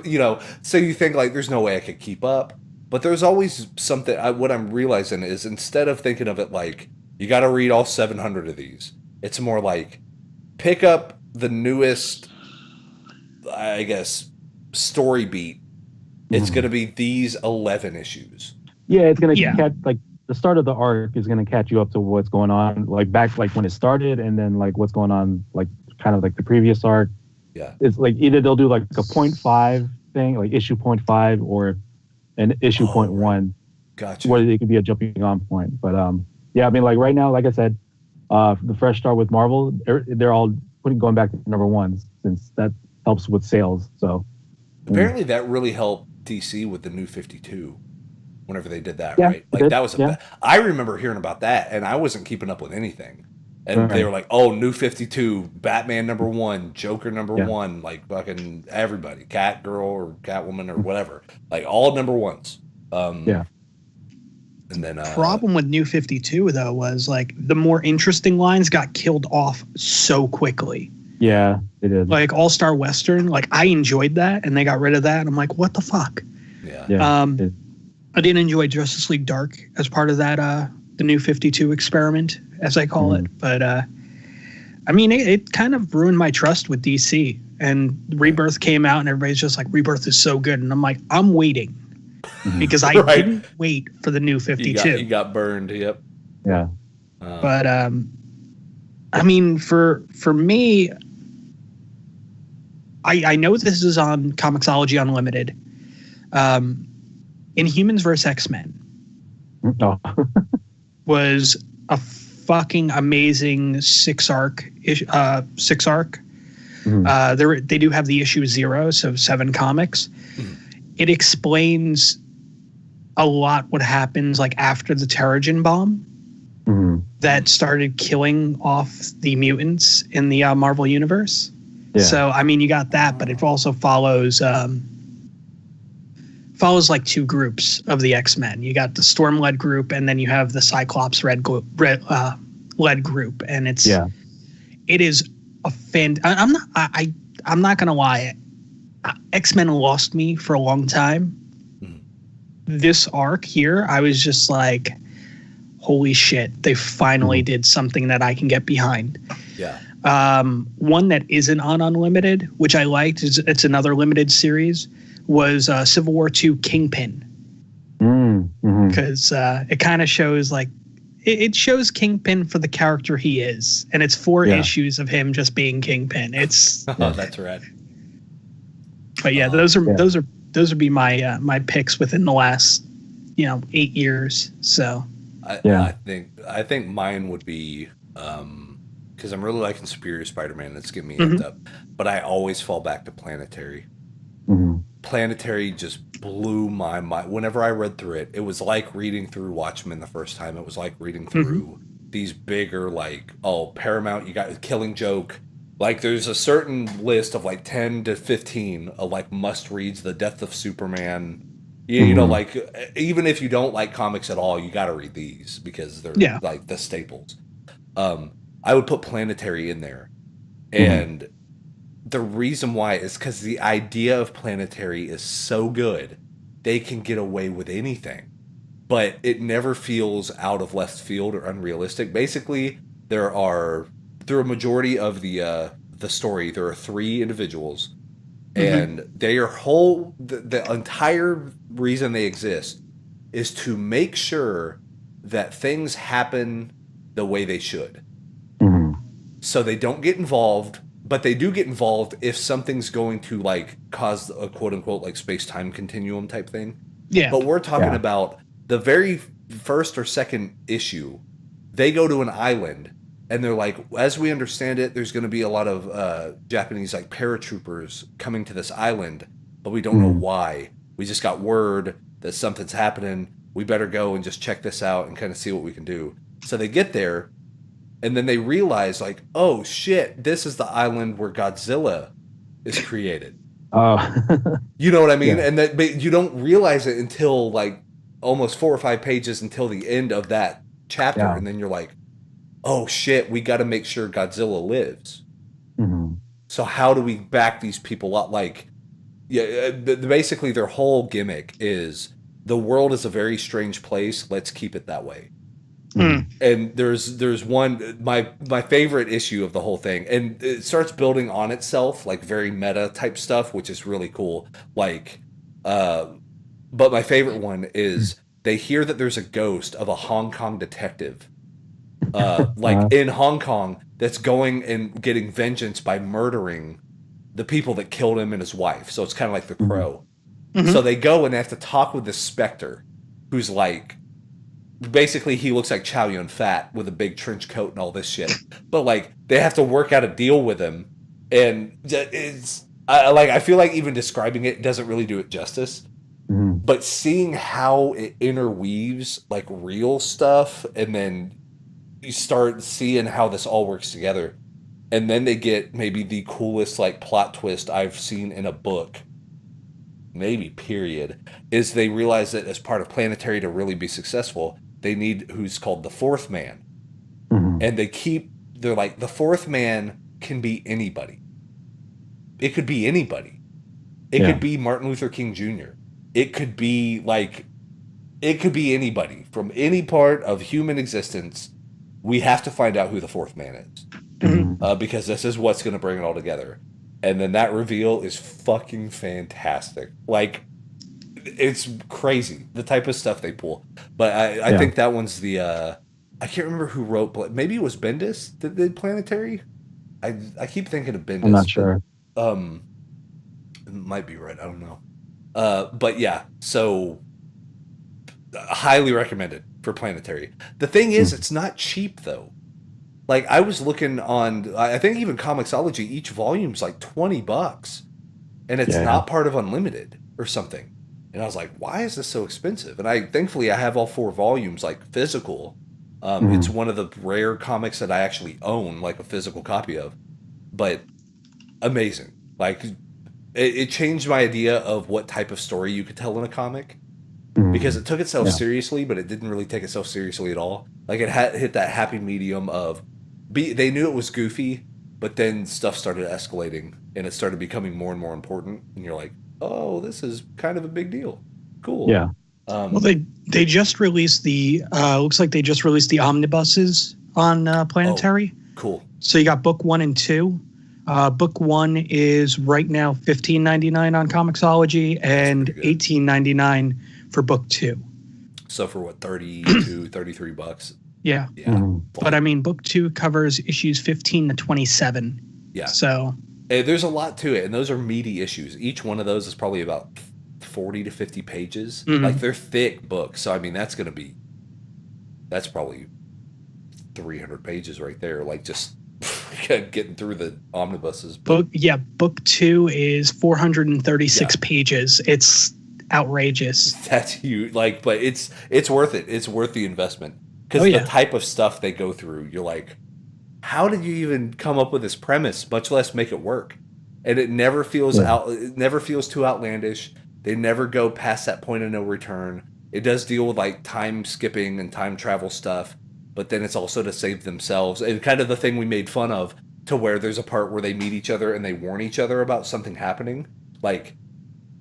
so you think like there's no way I could keep up. But there's always something, what I'm realizing is instead of thinking of it like, you got to read all 700 of these, it's more like, pick up the newest, I guess, story beat. It's going to be these 11 issues. Yeah, it's going to catch, like, the start of the arc is going to catch you up to what's going on, like, back, like, when it started, and then, like, what's going on, like, kind of like the previous arc. Yeah. It's like, either they'll do, like, a 0.5 thing, like, issue 0.5, or an issue 0.1, gotcha. Where it could be a jumping on point. But I mean, like right now, like I said, the fresh start with Marvel, they're all going back to number ones since that helps with sales. So apparently that really helped DC with the New 52 whenever they did that, right? Like that was I remember hearing about that and I wasn't keeping up with anything. And they were like, oh, New 52, Batman number 1, Joker number 1, like fucking everybody, Catgirl or Catwoman or whatever, like all number ones. And then problem with New 52 though was like the more interesting lines got killed off so quickly. Yeah, it did. Like All Star Western, like I enjoyed that, and they got rid of that, and I'm like, what the fuck? Yeah. I didn't enjoy Justice League Dark as part of that the New 52 experiment, as I call it. But I mean, it kind of ruined my trust with DC. And Rebirth came out, and everybody's just like, Rebirth is so good, and I'm like, I'm waiting because I didn't wait for the New 52. You got burned. Yep. Yeah. But I mean, for me, I know this is on Comixology Unlimited. Inhumans vs. X-Men was a fucking amazing six arc. Mm-hmm. They do have the issue 0, so 7 comics. Mm-hmm. It explains a lot what happens like after the Terrigen bomb that started killing off the mutants in the Marvel universe. Yeah. So I mean, you got that, but it also follows like 2 groups of the X-Men. You got the Storm-led group, and then you have the Cyclops led group, and it is a fan. I'm not gonna lie, X-Men lost me for a long time. This arc here, I was just like, holy shit, they finally did something that I can get behind. Yeah. One that isn't on Unlimited, which I liked, it's another limited series, was Civil War II Kingpin. Because it kind of shows like, it shows Kingpin for the character he is. And it's 4 issues of him just being Kingpin. It's that's right. But yeah, those would be my picks within the last 8 years. So I think mine would be because I'm really liking Superior Spider-Man. That's getting me amped up. But I always fall back to Planetary. Planetary just blew my mind. Whenever I read through it, it was like reading through Watchmen the first time. It was like reading through these bigger, like, Paramount, you got Killing Joke. Like, there's a certain list of like 10 to 15 of like must reads. The Death of Superman. You know, like, even if you don't like comics at all, you got to read these because they're like the staples. I would put Planetary in there. And the reason why is because the idea of Planetary is so good, they can get away with anything. But it never feels out of left field or unrealistic. Basically, through a majority of the story, there are 3 individuals. And their the entire reason they exist is to make sure that things happen the way they should. So they don't get involved, but they do get involved if something's going to like cause a quote unquote like space-time continuum type thing. Yeah. But we're talking about the very first or second issue. They go to an island. And they're like, as we understand it, there's going to be a lot of Japanese like paratroopers coming to this island, but we don't know why. We just got word that something's happening. We better go and just check this out and kind of see what we can do. So they get there, and then they realize like, oh shit, this is the island where Godzilla is created. You know what I mean? And that, but you don't realize it until like almost 4 or 5 pages until the end of that chapter, and then you're like, oh shit, we got to make sure Godzilla lives. So how do we back these people up? Like, basically their whole gimmick is the world is a very strange place. Let's keep it that way. And there's one, my favorite issue of the whole thing, and it starts building on itself, like very meta type stuff, which is really cool. Like, but my favorite one is they hear that there's a ghost of a Hong Kong detective in Hong Kong that's going and getting vengeance by murdering the people that killed him and his wife. So it's kind of like The Crow. So they go and they have to talk with this specter who's like, basically he looks like Chow Yun-Fat with a big trench coat and all this shit. But like they have to work out a deal with him, and I feel like even describing it doesn't really do it justice. But seeing how it interweaves like real stuff, and then you start seeing how this all works together, and then they get maybe the coolest like plot twist I've seen in a book, maybe period, is they realize that as part of Planetary to really be successful, they need who's called the 4th man. And they're like, the 4th man can be anybody. It could be anybody. It could be Martin Luther King Jr. It could be anybody from any part of human existence. We have to find out who the 4th man is. Because this is what's going to bring it all together. And then that reveal is fucking fantastic. Like, it's crazy, the type of stuff they pull. But I think that one's the I can't remember who wrote, but maybe it was Bendis that did Planetary. I keep thinking of Bendis. I'm not sure. But, it might be right. I don't know. But yeah, so highly recommended for Planetary. The thing is, it's not cheap though. Like I was looking on, I think even Comixology, each volume's like $20, and it's not part of Unlimited or something. And I was like, why is this so expensive? And thankfully I have all 4 volumes like physical. It's one of the rare comics that I actually own, like a physical copy of. But amazing. Like it changed my idea of what type of story you could tell in a comic. Because it took itself seriously, but it didn't really take itself seriously at all. Like it hit that happy medium of they knew it was goofy, but then stuff started escalating and it started becoming more and more important. And you're like, oh, this is kind of a big deal. Cool. Yeah. Well, they just released looks like they just released the omnibuses on Planetary. Oh, cool. So you got book 1 and 2. Book 1 is right now $15.99 on Comixology and $18.99 for book 2. So for what, $33? Yeah. But I mean, book 2 covers issues 15 to 27. Yeah. So there's a lot to it, and those are meaty issues. Each one of those is probably about 40 to 50 pages. Like they're thick books. So I mean, that's probably 300 pages right there. Like just getting through the omnibuses. Book 2 is 436 pages. It's outrageous. That's huge. Like, but it's worth it. It's worth the investment because the type of stuff they go through, you're like, how did you even come up with this premise, much less make it work? And it never feels it never feels too outlandish. They never go past that point of no return. It does deal with like time skipping and time travel stuff, but then it's also to save themselves and kind of the thing we made fun of, to where there's a part where they meet each other and they warn each other about something happening. Like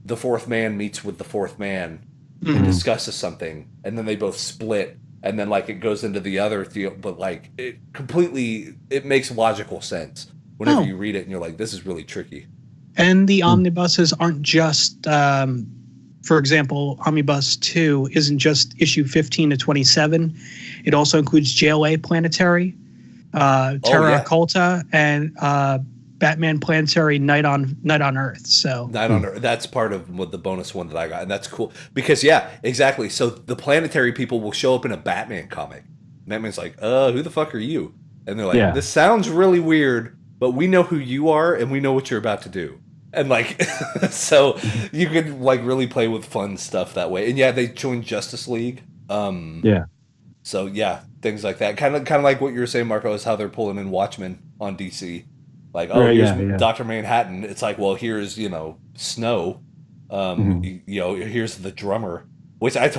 the 4th man meets with the 4th man and discusses something, and then they both split, and then like it goes into the other field, but like it makes logical sense whenever you read it, and you're like, this is really tricky. And the omnibuses aren't just, for example, Omnibus 2 isn't just issue 15 to 27. It also includes JLA Planetary, Terra Occulta, and Batman Planetary Night on Earth. So Night on Earth, that's part of the bonus one that I got, and that's cool because exactly. So the Planetary people will show up in a Batman comic. Batman's like, who the fuck are you? And they're like, this sounds really weird, but we know who you are and we know what you're about to do. And like, so you could like really play with fun stuff that way. And they joined Justice League. So things like that. Kind of like what you were saying, Marco, is how they're pulling in Watchmen on DC. Like, here's Dr. Manhattan. It's like, well, here's, Snow. Here's the drummer. Which I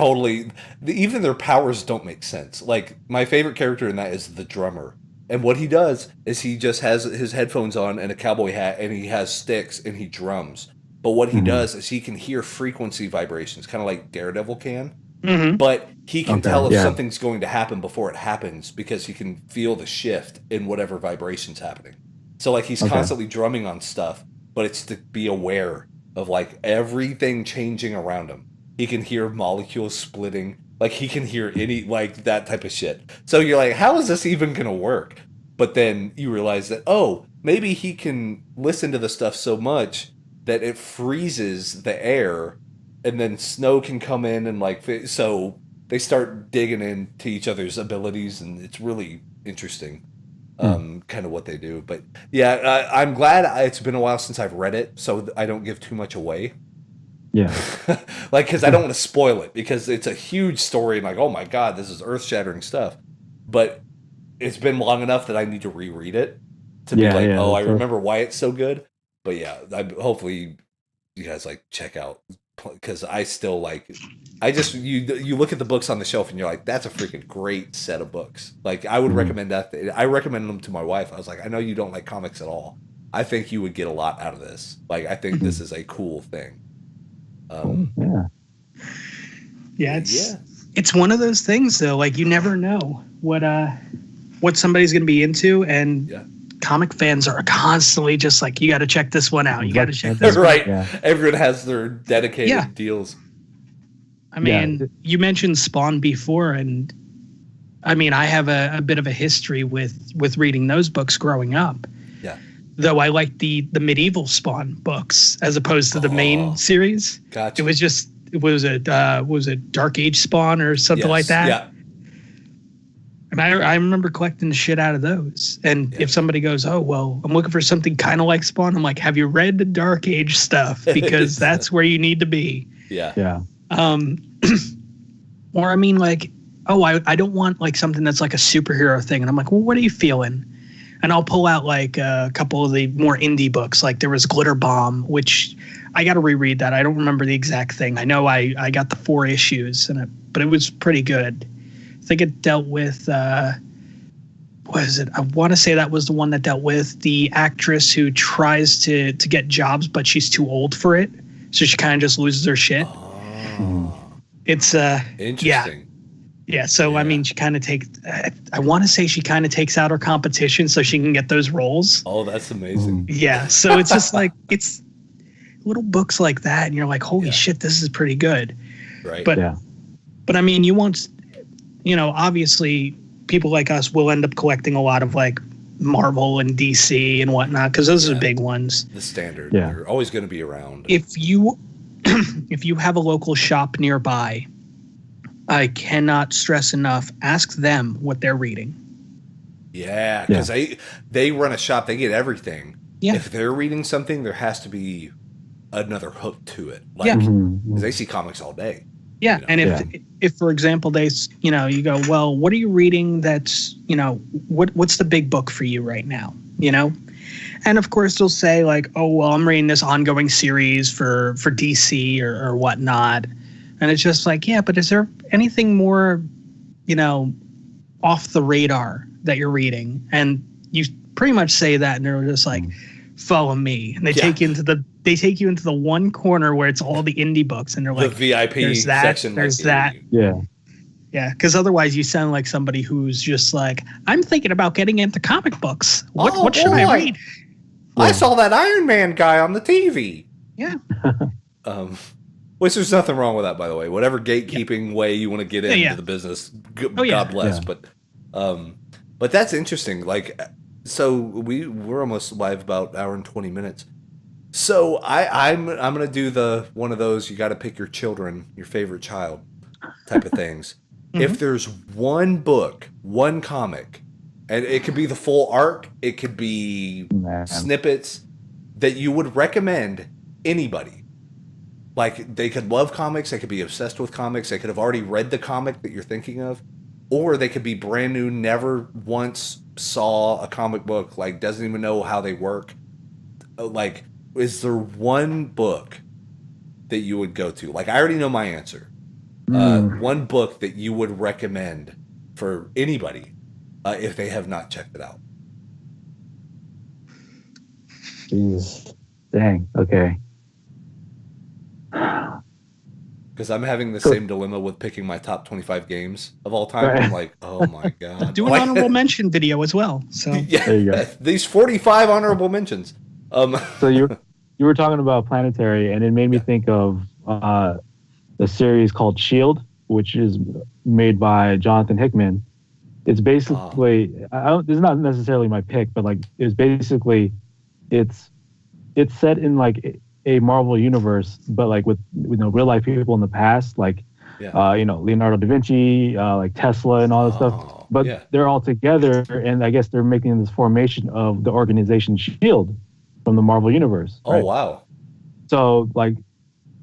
even their powers don't make sense. Like, my favorite character in that is the drummer. And what he does is he just has his headphones on and a cowboy hat, and he has sticks and he drums. But what he does is he can hear frequency vibrations, kind of like Daredevil can. But he can tell if something's going to happen before it happens, because he can feel the shift in whatever vibration's happening. So like he's constantly drumming on stuff, but it's to be aware of like everything changing around him. He can hear molecules splitting. Like he can hear any, like that type of shit. So you're like, how is this even going to work? But then you realize that, maybe he can listen to the stuff so much that it freezes the air, and then Snow can come in and like, so they start digging into each other's abilities, and it's really interesting. Kind of what they do. But I'm glad it's been a while since I've read it, so I don't give too much away. Like, because I don't want to spoil it, because it's a huge story and like, oh my god, this is earth-shattering stuff. But it's been long enough that I need to reread it to be like, I remember why it's so good. But hopefully you guys like check out, because I still like, you look at the books on the shelf and you're like, that's a freaking great set of books. Like I would recommend that. I recommend them to my wife. I was like, I know you don't like comics at all. I think you would get a lot out of this. Like, I think this is a cool thing. It's one of those things though. Like you never know what somebody's going to be into, and comic fans are constantly just like, you got to check this one out. You got to check this one out. Yeah. Everyone has their dedicated deals. I mean, you mentioned Spawn before, and I mean, I have a bit of a history with reading those books growing up. Yeah. Though I liked the medieval Spawn books as opposed to the main series. Gotcha. It was a Dark Age Spawn or something like that. Yeah. And I remember collecting the shit out of those. And if somebody goes, oh, well, I'm looking for something kind of like Spawn, I'm like, have you read the Dark Age stuff? Because that's where you need to be. Yeah. Yeah. Or I mean, like, oh, I don't want like something that's like a superhero thing. And I'm like, well, what are you feeling? And I'll pull out like a couple of the more indie books. Like there was Glitter Bomb, which I got to reread that. I don't remember the exact thing. I know I got the 4 issues, but it was pretty good. I think it dealt with, what is it? I want to say that was the one that dealt with the actress who tries to get jobs, but she's too old for it. So she kind of just loses her shit. Oh. It's Interesting. Yeah. So, I mean, she kind of takes, I want to say she kind of takes out her competition so she can get those roles. Oh, that's amazing. Yeah. So it's just like, it's little books like that. And you're like, holy shit, this is pretty good. Right. But I mean, you won't, obviously people like us will end up collecting a lot of like Marvel and DC and whatnot, because those are the big ones. The standard. Yeah. They're always going to be around. If you have a local shop nearby, I cannot stress enough, ask them what they're reading. Yeah, because they run a shop, they get everything. Yeah. If they're reading something, there has to be another hook to it. Like, because they see comics all day. Yeah, and if for example they, you go, well, what are you reading? That's, what's the big book for you right now? And of course they'll say like, oh well, I'm reading this ongoing series for DC or whatnot, and it's just like, yeah, but is there anything more, off the radar that you're reading? And you pretty much say that, and they're just like, follow me, and they take you into the one corner where it's all the indie books, and they're like, the VIP there's that, section. there's that. Yeah. Yeah, because otherwise you sound like somebody who's just like, I'm thinking about getting into comic books. What should I read? I saw that Iron Man guy on the TV. Yeah. Which there's nothing wrong with that, by the way. Whatever gatekeeping way you want to get into the business, God bless. Yeah. But that's interesting. Like, so we're almost live about an hour and 20 minutes. So I'm gonna do one of those, you got to pick your children, your favorite child type of things. If there's one book, one comic, and it could be the full arc, it could be snippets that you would recommend anybody. Like, they could love comics, they could be obsessed with comics, they could have already read the comic that you're thinking of, or they could be brand new, never once saw a comic book, like doesn't even know how they work. Like, is there one book that you would go to? Like, I already know my answer. One book that you would recommend for anybody if they have not checked it out. Jeez. Dang. Okay. Because I'm having the same dilemma with picking my top 25 games of all time. I'm like, oh my God. Do an honorable mention video as well. So there you go. These 45 honorable mentions. So you were talking about Planetary, and it made me think of the series called Shield, which is made by Jonathan Hickman. It's basically this is not necessarily my pick, but like it's basically it's set in like a Marvel universe, but like with real life people in the past, like Leonardo da Vinci, like Tesla and all this stuff. But they're all together, and I guess they're making this formation of the organization Shield from the Marvel universe. Oh wow! So like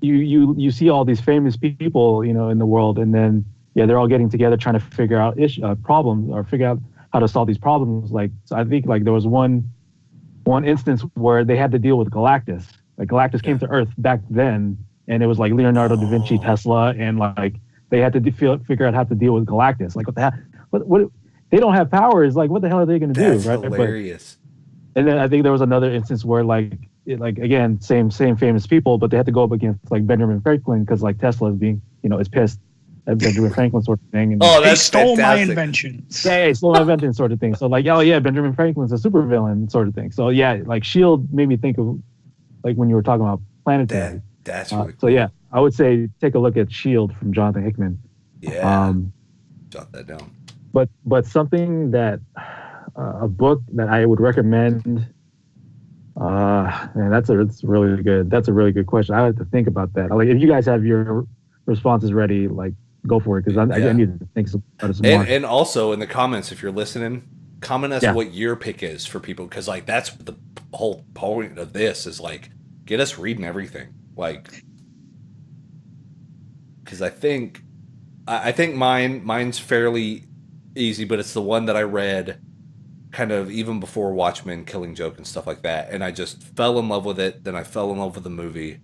you see all these famous people, in the world, and then they're all getting together trying to figure out problems or figure out how to solve these problems. Like, so I think like there was one instance where they had to deal with Galactus. Like Galactus came to Earth back then, and it was like Leonardo da Vinci, Tesla, and like they had to figure out how to deal with Galactus. Like what the hell? What they don't have powers. Like what the hell are they going to do? That's right? hilarious. And then I think there was another instance where like again same famous people, but they had to go up against like Benjamin Franklin because like Tesla is being is pissed at Benjamin Franklin sort of thing. And they stole my inventions. Yeah, he stole my invention sort of thing. So like Benjamin Franklin's a supervillain sort of thing. So like Shield made me think of like when you were talking about Planetary. That's really cool. So yeah, I would say take a look at Shield from Jonathan Hickman. Yeah. Jot that down. but something that a book that I would recommend. Man, that's a really good question. I have to think about that. Like, if you guys have your responses ready, like, go for it, because I need to think about it some more. And also in the comments, if you're listening, comment us what your pick is for people, because like that's the whole point of this is like get us reading everything. Like, because I think mine's fairly easy, but it's the one that I read kind of even before Watchmen, Killing Joke, and stuff like that, and I just fell in love with it. Then I fell in love with the movie,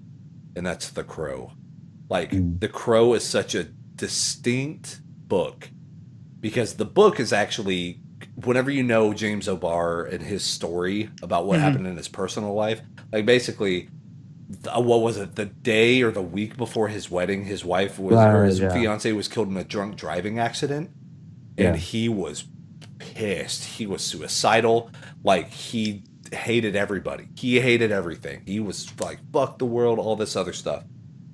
and that's The Crow. Like, The Crow is such a distinct book, because the book is actually, whenever you know James O'Barr and his story about what happened in his personal life, like basically, what was it, the day or the week before his wedding, his wife was, or his fiance was killed in a drunk driving accident, and he was pissed. He was suicidal. Like, he hated everybody. He hated everything. He was like, fuck the world, all this other stuff.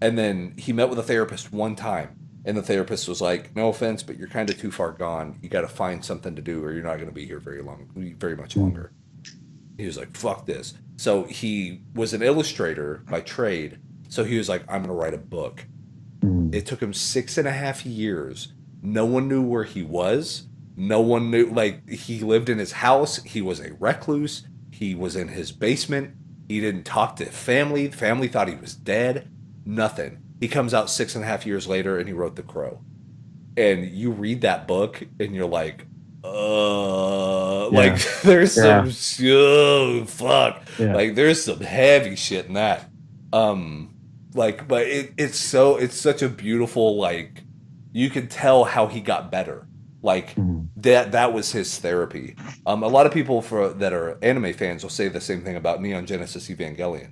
And then he met with a therapist one time, and the therapist was like, no offense, but you're kind of too far gone. You got to find something to do, or you're not going to be here very much longer. He was like, fuck this. So he was an illustrator by trade. So he was like, I'm going to write a book. It took him 6.5 years. No one knew where he was. No one knew, like, he lived in his house. He was a recluse. He was in his basement. He didn't talk to family. Family thought he was dead. Nothing. He comes out 6.5 years later, and he wrote The Crow. And you read that book, and you're like, like, there's some, fuck. Yeah. Like, there's some heavy shit in that. Like, but it's such a beautiful, like, you can tell how he got better. Like, that was his therapy. A lot of people that are anime fans will say the same thing about Neon Genesis Evangelion.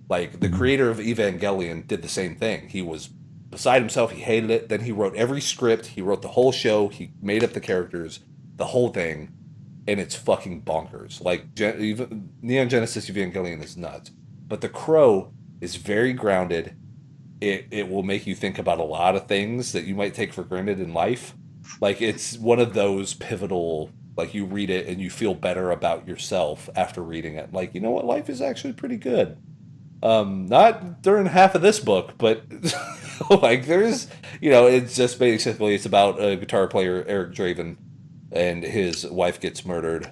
Like, the creator of Evangelion did the same thing. He was beside himself. He hated it. Then he wrote every script. He wrote the whole show. He made up the characters, the whole thing, and it's fucking bonkers. Like, Neon Genesis Evangelion is nuts. But The Crow is very grounded. It will make you think about a lot of things that you might take for granted in life. Like, it's one of those pivotal, like, you read it and you feel better about yourself after reading it. Like, you know what? Life is actually pretty good. Not during half of this book, but like, there's, it's just basically, it's about a guitar player, Eric Draven, and his wife gets murdered.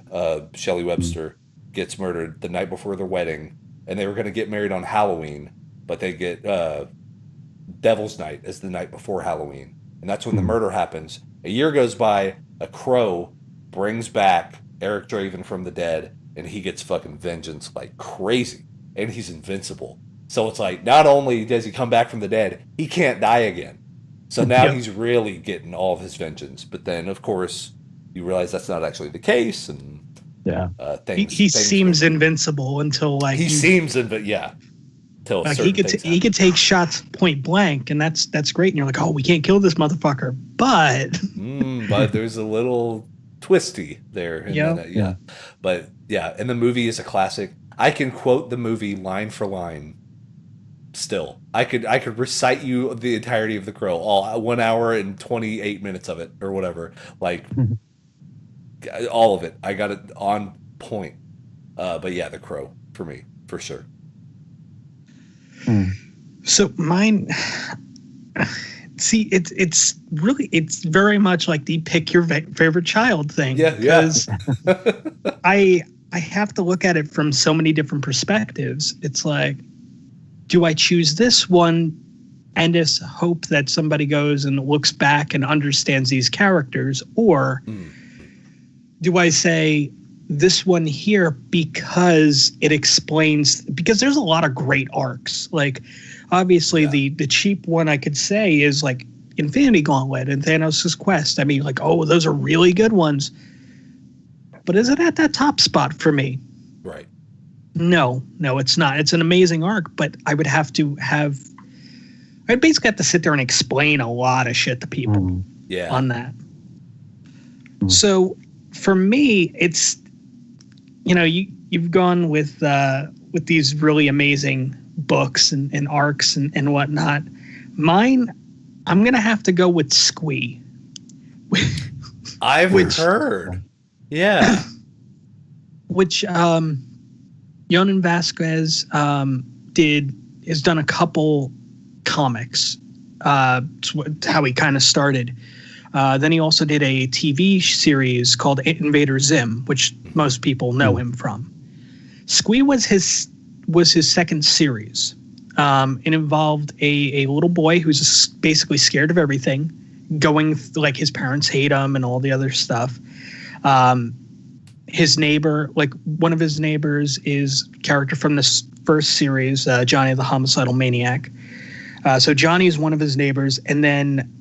Shelley Webster gets murdered the night before their wedding, and they were going to get married on Halloween, but they get Devil's Night as the night before Halloween. And that's when the murder happens. A year goes by, a crow brings back Eric Draven from the dead, and he gets fucking vengeance like crazy. And he's invincible. So it's like, not only does he come back from the dead, he can't die again. So now he's really getting all of his vengeance. But then, of course, you realize that's not actually the case. And he seems invincible until, like... He seems invincible, Till like, he could take shots point blank, and that's great. And you're like, oh, we can't kill this motherfucker. But... but there's a little twisty there. But, and the movie is a classic. I can quote the movie line for line. Still, I could recite you the entirety of The Crow, all 1 hour and 28 minutes of it, or whatever. Like, all of it. I got it on point. But yeah, The Crow for me, for sure. So mine. See, it's very much like the pick your favorite child thing. Yeah. Because I have to look at it from so many different perspectives. It's like, do I choose this one and just hope that somebody goes and looks back and understands these characters? Or do I say this one here because it explains, because there's a lot of great arcs. Like, obviously the cheap one I could say is like Infinity Gauntlet and Thanos' Quest. I mean, like, oh, those are really good ones. But is it at that top spot for me? Right. No, it's not. It's an amazing arc, but I would have to I'd basically have to sit there and explain a lot of shit to people on that. So for me, it's, you've gone with these really amazing books and arcs and whatnot. Mine, I'm going to have to go with Squee. I've heard. Yeah. Which Yonan Vasquez has done a couple comics. It's how he kind of started. Then he also did a TV series called Invader Zim, which most people know him from. Squee was his second series. It involved a little boy who's basically scared of everything, like his parents hate him and all the other stuff. His neighbor, like one of his neighbors, is a character from this first series, Johnny the Homicidal Maniac. So Johnny is one of his neighbors, and then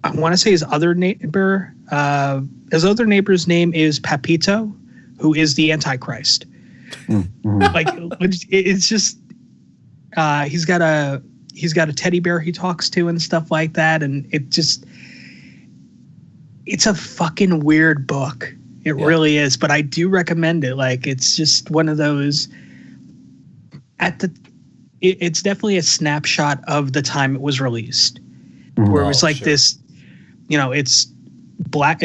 I want to say his other neighbor's name is Papito, who is the Antichrist. Like it's just he's got a teddy bear he talks to and stuff like that, and it's a fucking weird book. It really is, but I do recommend it. Like, it's just one of those it's definitely a snapshot of the time it was released, where it was like this, it's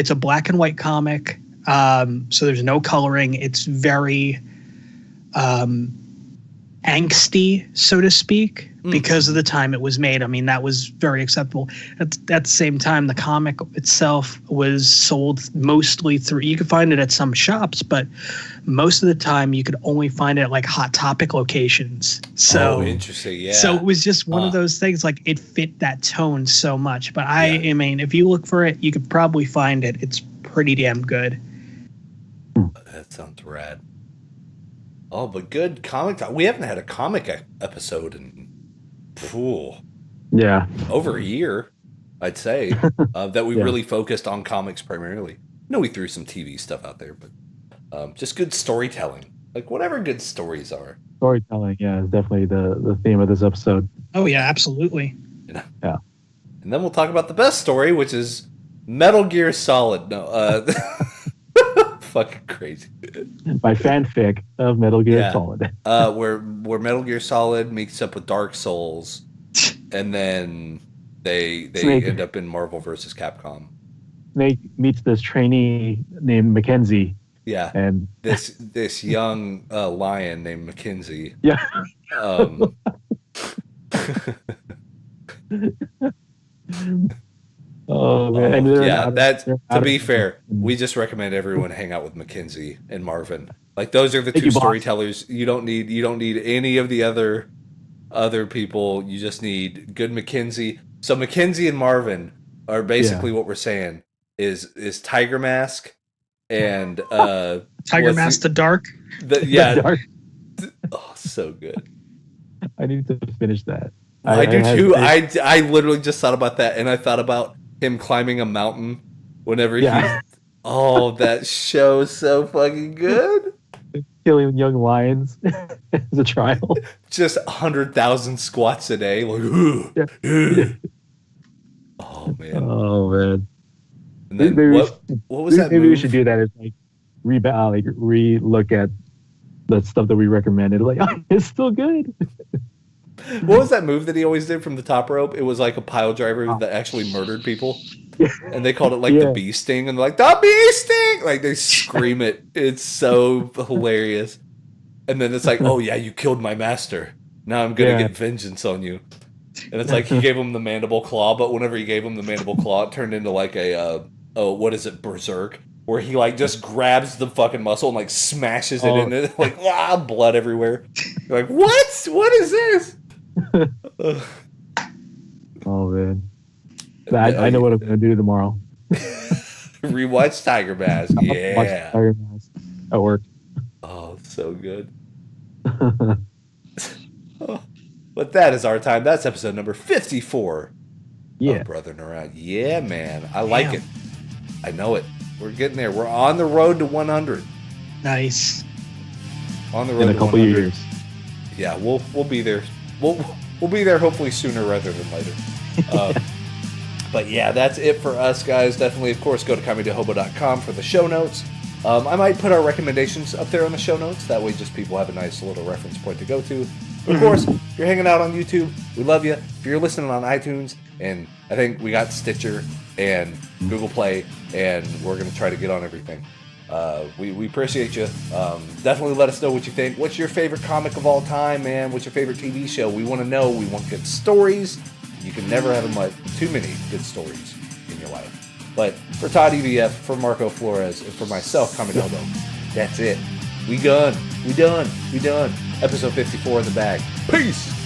a black and white comic. So there's no coloring. It's very angsty, so to speak, because of the time it was made. I mean, that was very acceptable. At the same time, the comic itself was sold mostly through, you could find it at some shops, but most of the time you could only find it at like Hot Topic locations. So interesting. Yeah. So it was just one of those things, like it fit that tone so much. But I mean, if you look for it, you could probably find it. It's pretty damn good. That sounds rad. Oh, but good comic talk. We haven't had a comic episode in over a year, I'd say, that we really focused on comics primarily. I know we threw some TV stuff out there, but just good storytelling. Like, whatever good stories are. Storytelling, is definitely the theme of this episode. Oh, yeah, absolutely. Yeah. And then we'll talk about the best story, which is Metal Gear Solid. No, fucking crazy. My fanfic of Metal Gear Solid. Where Metal Gear Solid meets up with Dark Souls, and then they end up in Marvel versus Capcom. Snake meets this trainee named McKenzie. Yeah, and this young lion named McKenzie. Yeah. Oh man! To be fair, we just recommend everyone hang out with McKenzie and Marvin. Like, those are the two storytellers. You don't need any of the other people. You just need good McKenzie. So McKenzie and Marvin are basically what we're saying is Tiger Mask and Tiger Mask the Dark. The Dark. Oh, so good. I need to finish that. I do too. I literally just thought about that, and I thought about him climbing a mountain whenever that show's so fucking good. Killing young lions as a trial. Just 100,000 squats a day. Like, oh man. And then what was that? Maybe we should do that. Is like re-look at the stuff that we recommended. Like, it's still good. What was that move that he always did from the top rope? It was like a pile driver that actually murdered people. And they called it like the bee sting. And they're like, the bee sting! Like, they scream it. It's so hilarious. And then it's like, oh yeah, you killed my master. Now I'm going to get vengeance on you. And it's like he gave him the mandible claw, but whenever he gave him the mandible claw, it turned into like what is it, berserk? Where he like just grabs the fucking muscle and like smashes it in it. Like, blood everywhere. You're like, what? What is this? Oh man, I know what I'm gonna do tomorrow. Rewatch Tiger Mask. Yeah, watch Tiger Mask at work. Oh, so good. But that is our time. That's episode number 54. Yeah, Brother Around. Yeah, man, I like it. I know it. We're getting there. We're on the road to 100. Nice. On the road in a couple years. Yeah, we'll be there. We'll be there hopefully sooner rather than later. But yeah, that's it for us, guys. Definitely, of course, go to comedyhobo.com for the show notes. I might put our recommendations up there on the show notes. That way just people have a nice little reference point to go to. Of course, if you're hanging out on YouTube, we love you. If you're listening on iTunes, and I think we got Stitcher and Google Play, and we're going to try to get on everything. We appreciate you. Definitely let us know what you think. What's your favorite comic of all time, man? What's your favorite TV show? We want to know. We want good stories. You can never have too many good stories in your life. But for Todd EVF, for Marco Flores, and for myself, Kamidobo, that's it. We done. Episode 54 in the bag. Peace!